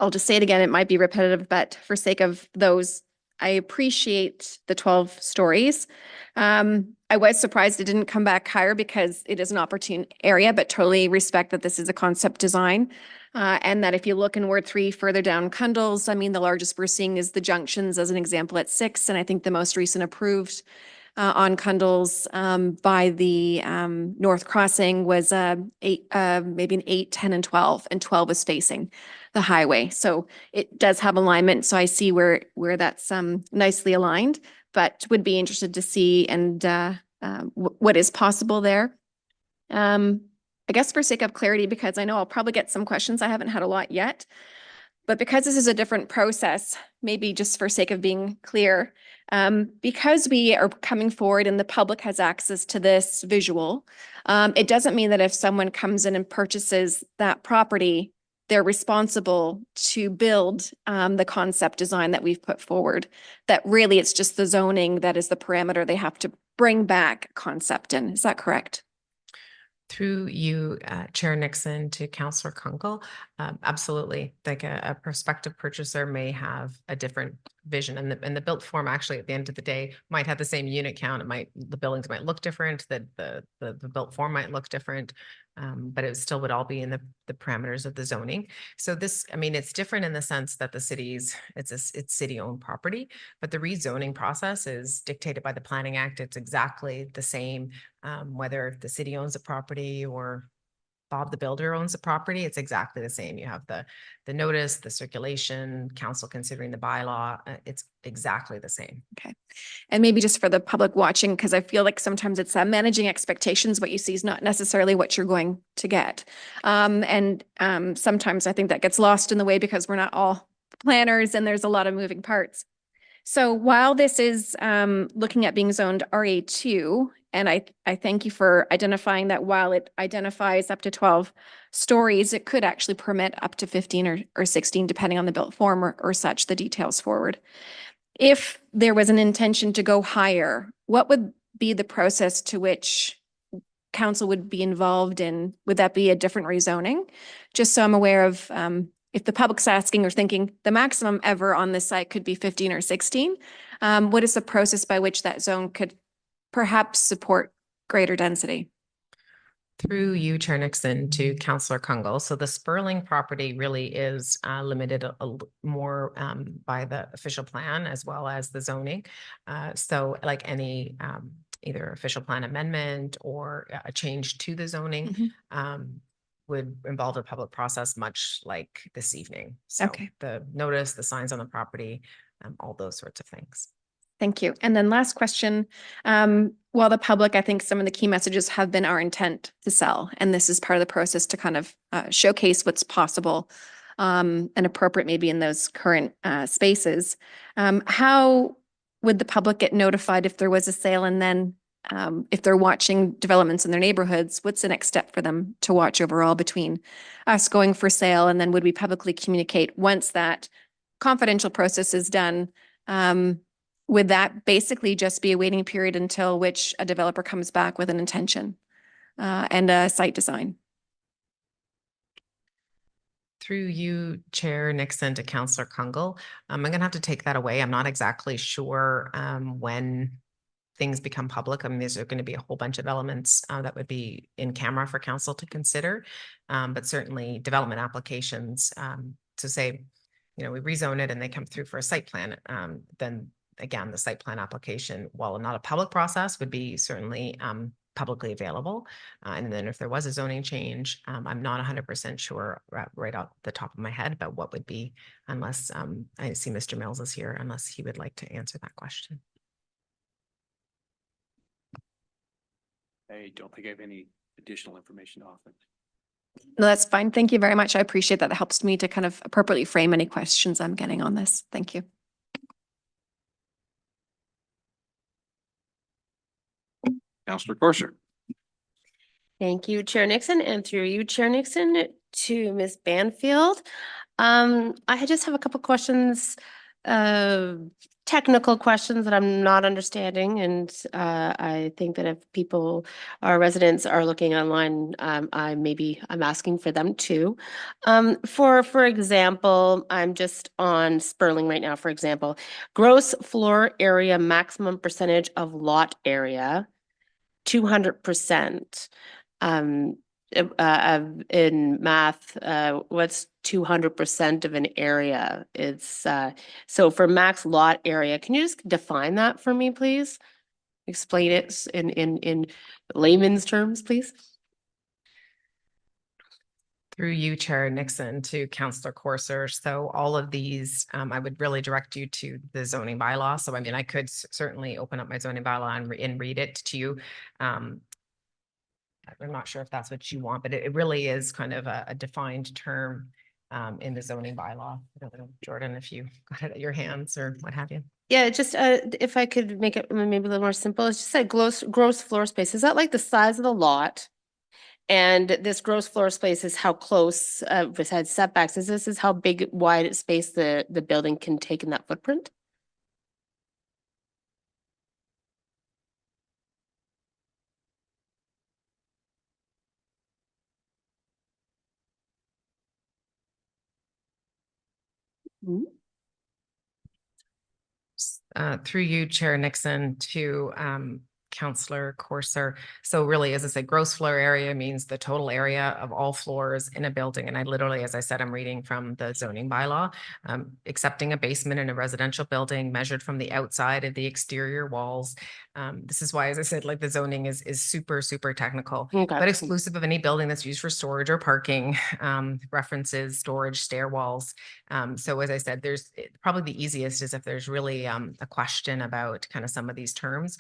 just say it again, it might be repetitive, but for sake of those, I appreciate the 12 stories. I was surprised it didn't come back higher because it is an opportune area, but totally respect that this is a concept design. And that if you look in Ward 3 further down Cundles, I mean, the largest we're seeing is the junctions as an example at 6. And I think the most recent approved on Cundles by the North Crossing was maybe an 8, 10, and 12, and 12 was facing the highway. So it does have alignment. So I see where that's nicely aligned, but would be interested to see and what is possible there. I guess for sake of clarity, because I know I'll probably get some questions, I haven't had a lot yet, but because this is a different process, maybe just for sake of being clear, because we are coming forward and the public has access to this visual, it doesn't mean that if someone comes in and purchases that property, they're responsible to build the concept design that we've put forward. That really it's just the zoning that is the parameter they have to bring back concept in. Is that correct? Through you, Chair Nixon, to Councillor Kunkel, absolutely. Like a prospective purchaser may have a different vision, and the built form actually at the end of the day might have the same unit count. The buildings might look different, the built form might look different, but it still would all be in the parameters of the zoning. So this, I mean, it's different in the sense that it's city-owned property, but the rezoning process is dictated by the Planning Act. It's exactly the same. Whether the city owns the property or Bob the builder owns the property, it's exactly the same. You have the notice, the circulation, council considering the bylaw. It's exactly the same. Okay. And maybe just for the public watching, because I feel like sometimes it's managing expectations. What you see is not necessarily what you're going to get. Sometimes I think that gets lost in the way because we're not all planners and there's a lot of moving parts. So while this is looking at being zoned RA2, and I thank you for identifying that while it identifies up to 12 stories, it could actually permit up to 15 or 16, depending on the built form or such, the details forward. If there was an intention to go higher, what would be the process to which council would be involved in? Would that be a different rezoning? Just so I'm aware of if the public's asking or thinking the maximum ever on this site could be 15 or 16, what is the process by which that zone could perhaps support greater density? Through you, Chair Nixon, to Councillor Kungle. So the Sperling property really is limited more by the official plan as well as the zoning. So like any either official plan amendment or a change to the zoning would involve a public process, much like this evening. So the notice, the signs on the property, all those sorts of things. Thank you. And then last question. While the public, I think some of the key messages have been our intent to sell, and this is part of the process to kind of showcase what's possible and appropriate maybe in those current spaces. How would the public get notified if there was a sale? And then if they're watching developments in their neighborhoods, what's the next step for them to watch overall between us going for sale? And then would we publicly communicate once that confidential process is done? Would that basically just be a waiting period until which a developer comes back with an intention and a site design? Through you, Chair Nixon, to Councillor Kungle, I'm going to have to take that away. I'm not exactly sure when things become public. I mean, there's going to be a whole bunch of elements that would be in camera for council to consider, but certainly development applications to say, you know, we rezone it and they come through for a site plan, then again, the site plan application, while not a public process, would be certainly publicly available. And then if there was a zoning change, I'm not 100% sure right off the top of my head about what would be, unless I see Mr. Mills is here, unless he would like to answer that question. I don't think I have any additional information to offer. No, that's fine. Thank you very much. I appreciate that. That helps me to kind of appropriately frame any questions I'm getting on this. Thank you. Councillor Courser. Thank you, Chair Nixon, and through you, Chair Nixon, to Ms. Banfield. I just have a couple questions, technical questions that I'm not understanding, and I think that if our residents are looking online, I'm asking for them too. For example, I'm just on Sperling right now. For example, gross floor area, maximum percentage of lot area. 200%. In math, what's 200% of an area? It's so for max lot area, can you just define that for me, please? Explain it in layman's terms, please. Through you, Chair Nixon, to Councillor Courser. So all of these, I would really direct you to the zoning bylaw. So I mean, I could certainly open up my zoning bylaw and read it to you. I'm not sure if that's what you want, but it really is kind of a defined term in the zoning bylaw. I don't know, Jordan, if you got it at your hands or what have you. Yeah, just if I could make it maybe a little more simple, it's just said gross floor space. Is that like the size of the lot? And this gross floor space is how close, besides setbacks, this is how big, wide space the building can take in that footprint? Through you, Chair Nixon, to Councillor Courser. So really, as I said, gross floor area means the total area of all floors in a building. And I literally, as I said, I'm reading from the zoning bylaw, accepting a basement in a residential building measured from the outside of the exterior walls. This is why, as I said, like the zoning is super, super technical, but exclusive of any building that's used for storage or parking, references, storage, stair walls. So as I said, probably the easiest is if there's really a question about kind of some of these terms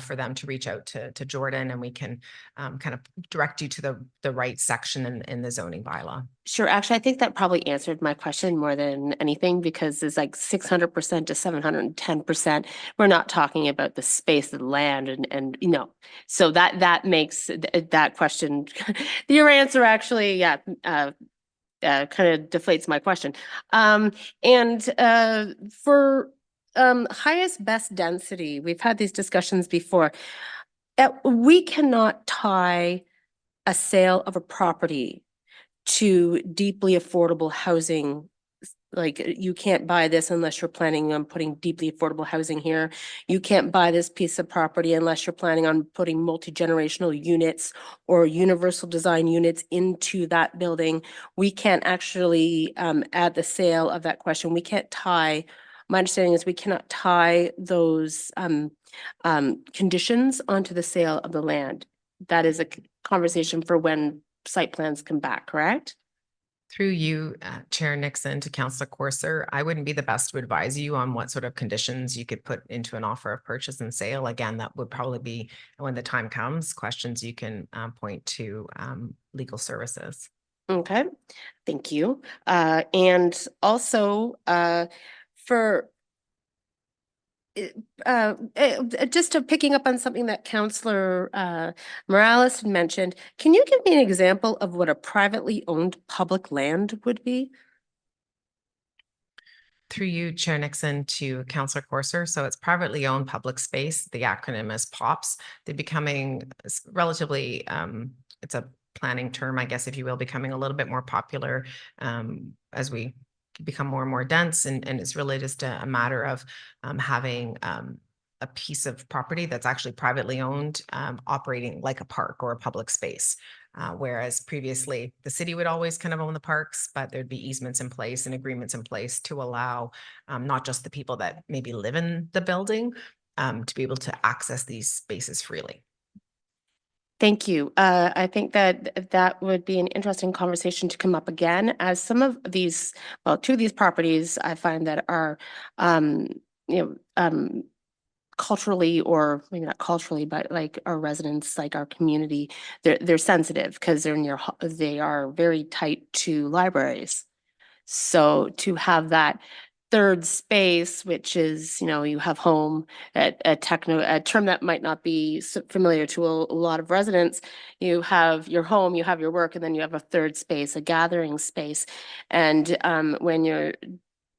for them to reach out to Jordan, and we can kind of direct you to the right section in the zoning bylaw. Sure. Actually, I think that probably answered my question more than anything, because it's like 600% to 710%. We're not talking about the space of the land and you know, so that makes that question, your answer actually, yeah, kind of deflates my question. For highest best density, we've had these discussions before. We cannot tie a sale of a property to deeply affordable housing. Like, you can't buy this unless you're planning on putting deeply affordable housing here. You can't buy this piece of property unless you're planning on putting multi-generational units or universal design units into that building. We can't actually add the sale of that question. We can't tie, my understanding is we cannot tie those conditions onto the sale of the land. That is a conversation for when site plans come back, correct? Through you, Chair Nixon, to Councillor Courser, I wouldn't be the best to advise you on what sort of conditions you could put into an offer of purchase and sale. Again, that would probably be, when the time comes, questions you can point to legal services. Okay, thank you. And also for just picking up on something that Councillor Morales had mentioned, can you give me an example of what a privately owned public land would be? Through you, Chair Nixon, to Councillor Courser. So it's privately owned public space. The acronym is POPs. They're becoming relatively, it's a planning term, I guess, if you will, becoming a little bit more popular as we become more and more dense, and it's really just a matter of having a piece of property that's actually privately owned, operating like a park or a public space. Whereas previously the city would always kind of own the parks, but there'd be easements in place and agreements in place to allow not just the people that maybe live in the building to be able to access these spaces freely. Thank you. I think that would be an interesting conversation to come up again, as some of these, well, two of these properties I find that are, culturally, or maybe not culturally, but like our residents, like our community, they're sensitive because they are very tight to libraries. So to have that third space, which is, you have home, a term that might not be familiar to a lot of residents. You have your home, you have your work, and then you have a third space, a gathering space. And when you're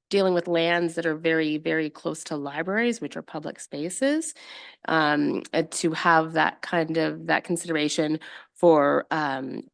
dealing with lands that are very, very close to libraries, which are public spaces, to have that consideration for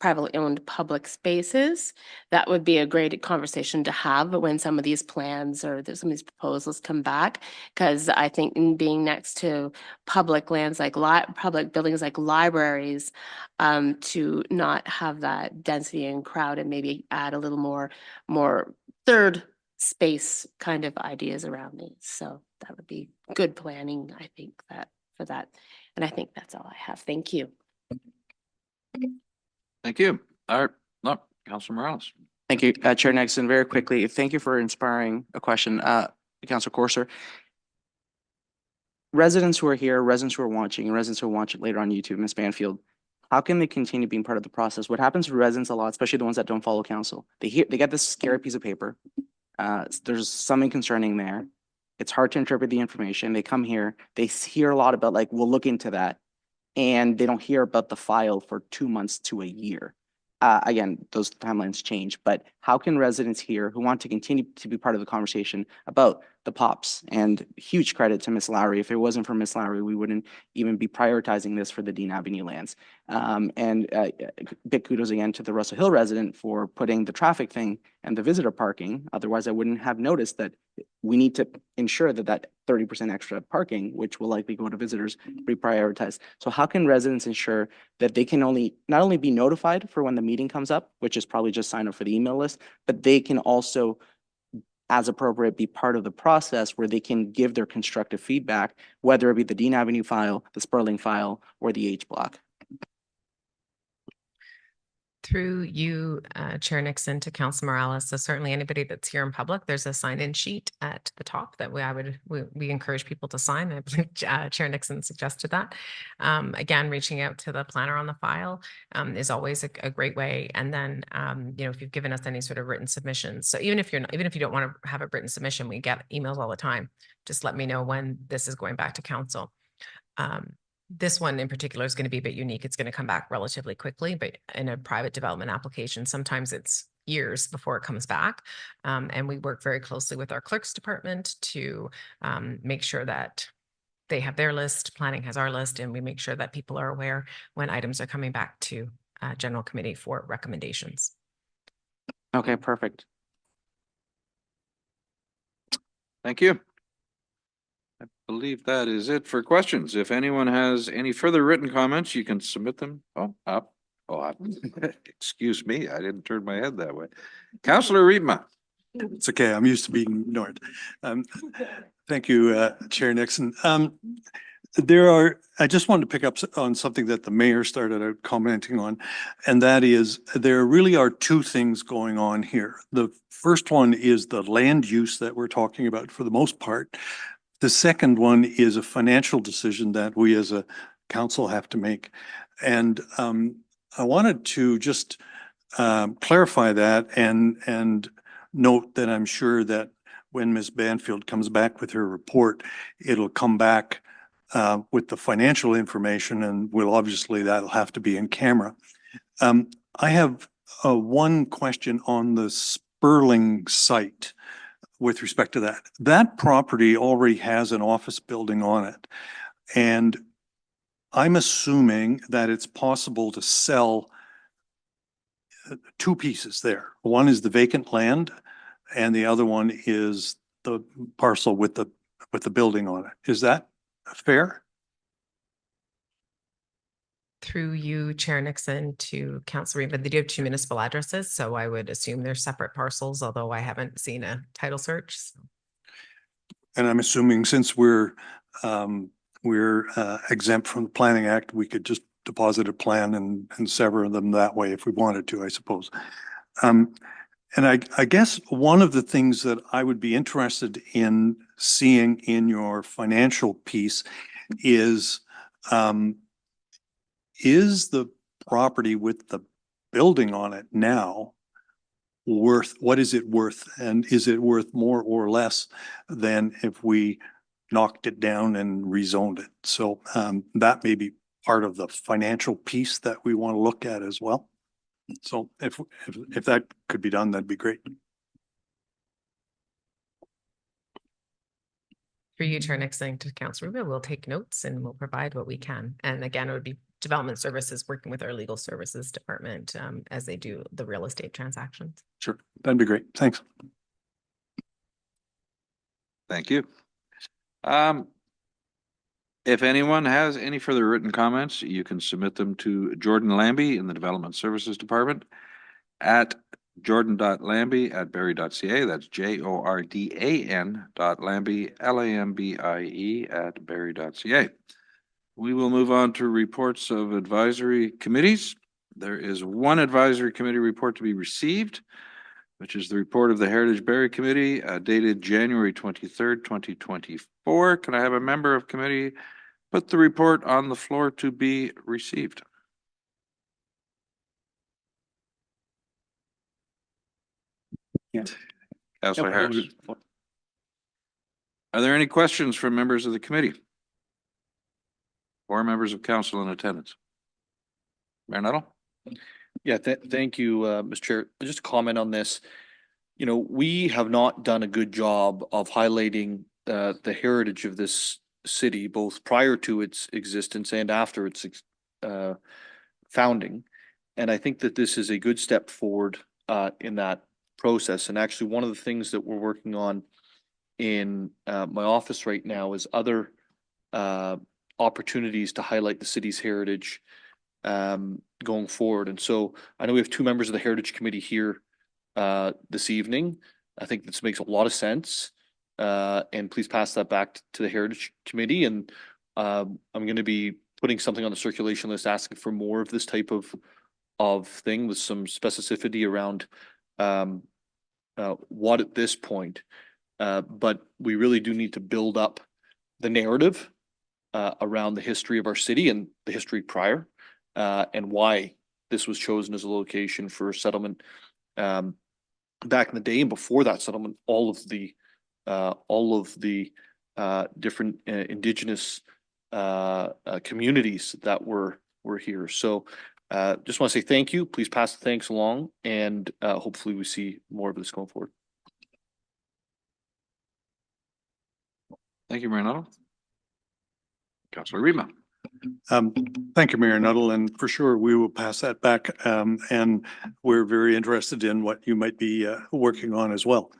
privately owned public spaces, that would be a great conversation to have when some of these plans or some of these proposals come back. Because I think in being next to public lands like public buildings like libraries, to not have that density and crowd, and maybe add a little more third space kind of ideas around it. So that would be good planning, I think, for that. And I think that's all I have. Thank you. Thank you. All right, no, Councillor Morales. Thank you, Chair Nixon. Very quickly, thank you for inspiring a question, Councillor Courser. Residents who are here, residents who are watching, and residents who will watch it later on YouTube, Ms. Banfield, how can they continue being part of the process? What happens to residents a lot, especially the ones that don't follow council? They get this scary piece of paper. There's something concerning there. It's hard to interpret the information. They come here, they hear a lot about, like, we'll look into that, and they don't hear about the file for 2 months to a year. Again, those timelines change, but how can residents here who want to continue to be part of the conversation about the pops. And huge credit to Miss Lowry. If it wasn't for Miss Lowry, we wouldn't even be prioritizing this for the Dean Avenue lands. Big kudos again to the Russell Hill resident for putting the traffic thing and the visitor parking. Otherwise, I wouldn't have noticed that we need to ensure that that 30% extra parking, which will likely go to visitors, be prioritized. So how can residents ensure that they can not only be notified for when the meeting comes up, which is probably just sign up for the email list, but they can also, as appropriate, be part of the process where they can give their constructive feedback, whether it be the Dean Avenue file, the Sperling file, or the H block? Through you, Chair Nixon, to Council Morales. So certainly anybody that's here in public, there's a sign-in sheet at the top that we encourage people to sign. I believe Chair Nixon suggested that. Again, reaching out to the planner on the file is always a great way. And then, if you've given us any sort of written submissions, so even if you don't want to have a written submission, we get emails all the time. Just let me know when this is going back to council. This one in particular is going to be a bit unique. It's going to come back relatively quickly, but in a private development application, sometimes it's years before it comes back. And we work very closely with our clerk's department to make sure that they have their list, planning has our list, and we make sure that people are aware when items are coming back to general committee for recommendations. Okay, perfect. Thank you. I believe that is it for questions. If anyone has any further written comments, you can submit them. Excuse me, I didn't turn my head that way. Councillor Riedma. It's okay. I'm used to being ignored. Thank you, Chair Nixon. I just wanted to pick up on something that the mayor started out commenting on, and that is there really are two things going on here. The first one is the land use that we're talking about for the most part. The second one is a financial decision that we as a council have to make. And I wanted to just clarify that and note that I'm sure that when Ms. Banfield comes back with her report, it'll come back with the financial information, and that'll have to be in camera. I have one question on the Sperling site. With respect to that, that property already has an office building on it. And I'm assuming that it's possible to sell two pieces there. One is the vacant land and the other one is the parcel with the building on it. Is that fair? Through you, Chair Nixon, to Councillor Riedma, they do have two municipal addresses, so I would assume they're separate parcels, although I haven't seen a title search. So. And I'm assuming since we're exempt from the Planning Act, we could just deposit a plan and sever them that way if we wanted to, I suppose. And I guess one of the things that I would be interested in seeing in your financial piece is the property with the building on it now what is it worth? And is it worth more or less than if we knocked it down and rezoned it? So that may be part of the financial piece that we want to look at as well. So if that could be done, that'd be great. For you, Chair Nixon, to Councillor Riedma, we'll take notes and we'll provide what we can. And again, it would be Development Services working with our Legal Services Department as they do the real estate transactions. Sure, that'd be great. Thanks. Thank you. If anyone has any further written comments, you can submit them to Jordan Lambie in the Development Services Department at jordan.lambie@barrie.ca. That's JORDAN.Lambie, LAMBIE @barrie.ca. We will move on to reports of advisory committees. There is one advisory committee report to be received, which is the report of the Heritage Barrie Committee dated January 23rd, 2024. Can I have a member of committee put the report on the floor to be received? Yeah. Councillor Harris. Are there any questions from members of the committee? Or members of council in attendance? Mayor Nuttall? Yeah, thank you, Mr. Chair. Just a comment on this. you know, we have not done a good job of highlighting the heritage of this city, both prior to its existence and after its founding. And I think that this is a good step forward in that process. And actually, one of the things that we're working on in my office right now is other opportunities to highlight the city's heritage going forward. And so I know we have two members of the Heritage Committee here this evening. I think this makes a lot of sense. And please pass that back to the Heritage Committee. And I'm going to be putting something on the circulation list asking for more of this type of thing with some specificity around what at this point. But we really do need to build up the narrative around the history of our city and the history prior, and why this was chosen as a location for settlement back in the day. And before that settlement, all of the different Indigenous communities that were here. So just want to say thank you. Please pass the thanks along, and hopefully we see more of this going forward. Thank you, Mayor Nuttall. Councillor Rima. Thank you, Mayor Nuttall, and for sure we will pass that back. And we're very interested in what you might be working on as well.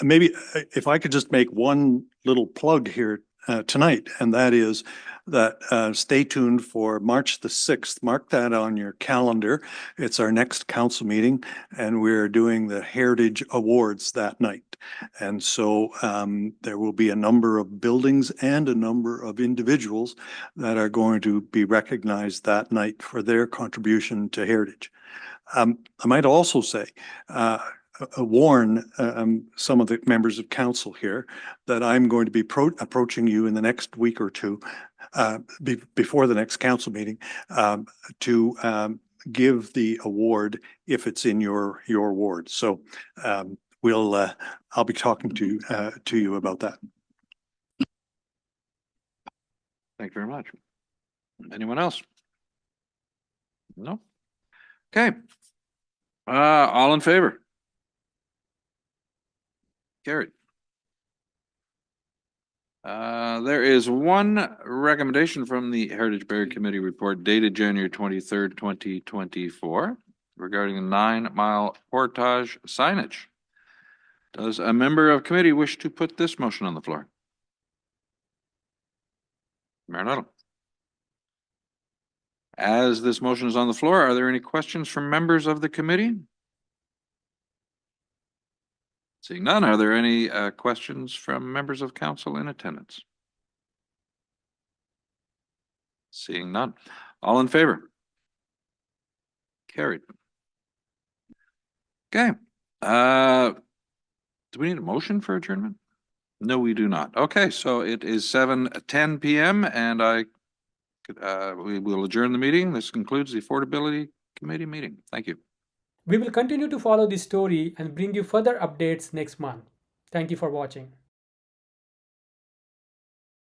Maybe if I could just make one little plug here tonight, and that is that stay tuned for March the 6th. Mark that on your calendar. It's our next council meeting, and we're doing the Heritage Awards that night. And so there will be a number of buildings and a number of individuals that are going to be recognized that night for their contribution to heritage. I might also say, warn some of the members of council here that I'm going to be approaching you in the next week or two before the next council meeting to give the award if it's in your ward. So I'll be talking to you about that. Thank you very much. Anyone else? No? Okay. All in favor? Carried. There is one recommendation from the Heritage Barrie Committee report dated January 23rd, 2024 regarding the 9-mile portage signage. Does a member of committee wish to put this motion on the floor? Mayor Nuttall. As this motion is on the floor, are there any questions from members of the committee? Seeing none, are there any questions from members of council in attendance? Seeing none. All in favor? Carried. Okay. Do we need a motion for adjournment? No, we do not. Okay, so it is 7:10 p.m. and we will adjourn the meeting. This concludes the Affordability Committee meeting. Thank you. We will continue to follow this story and bring you further updates next month. Thank you for watching.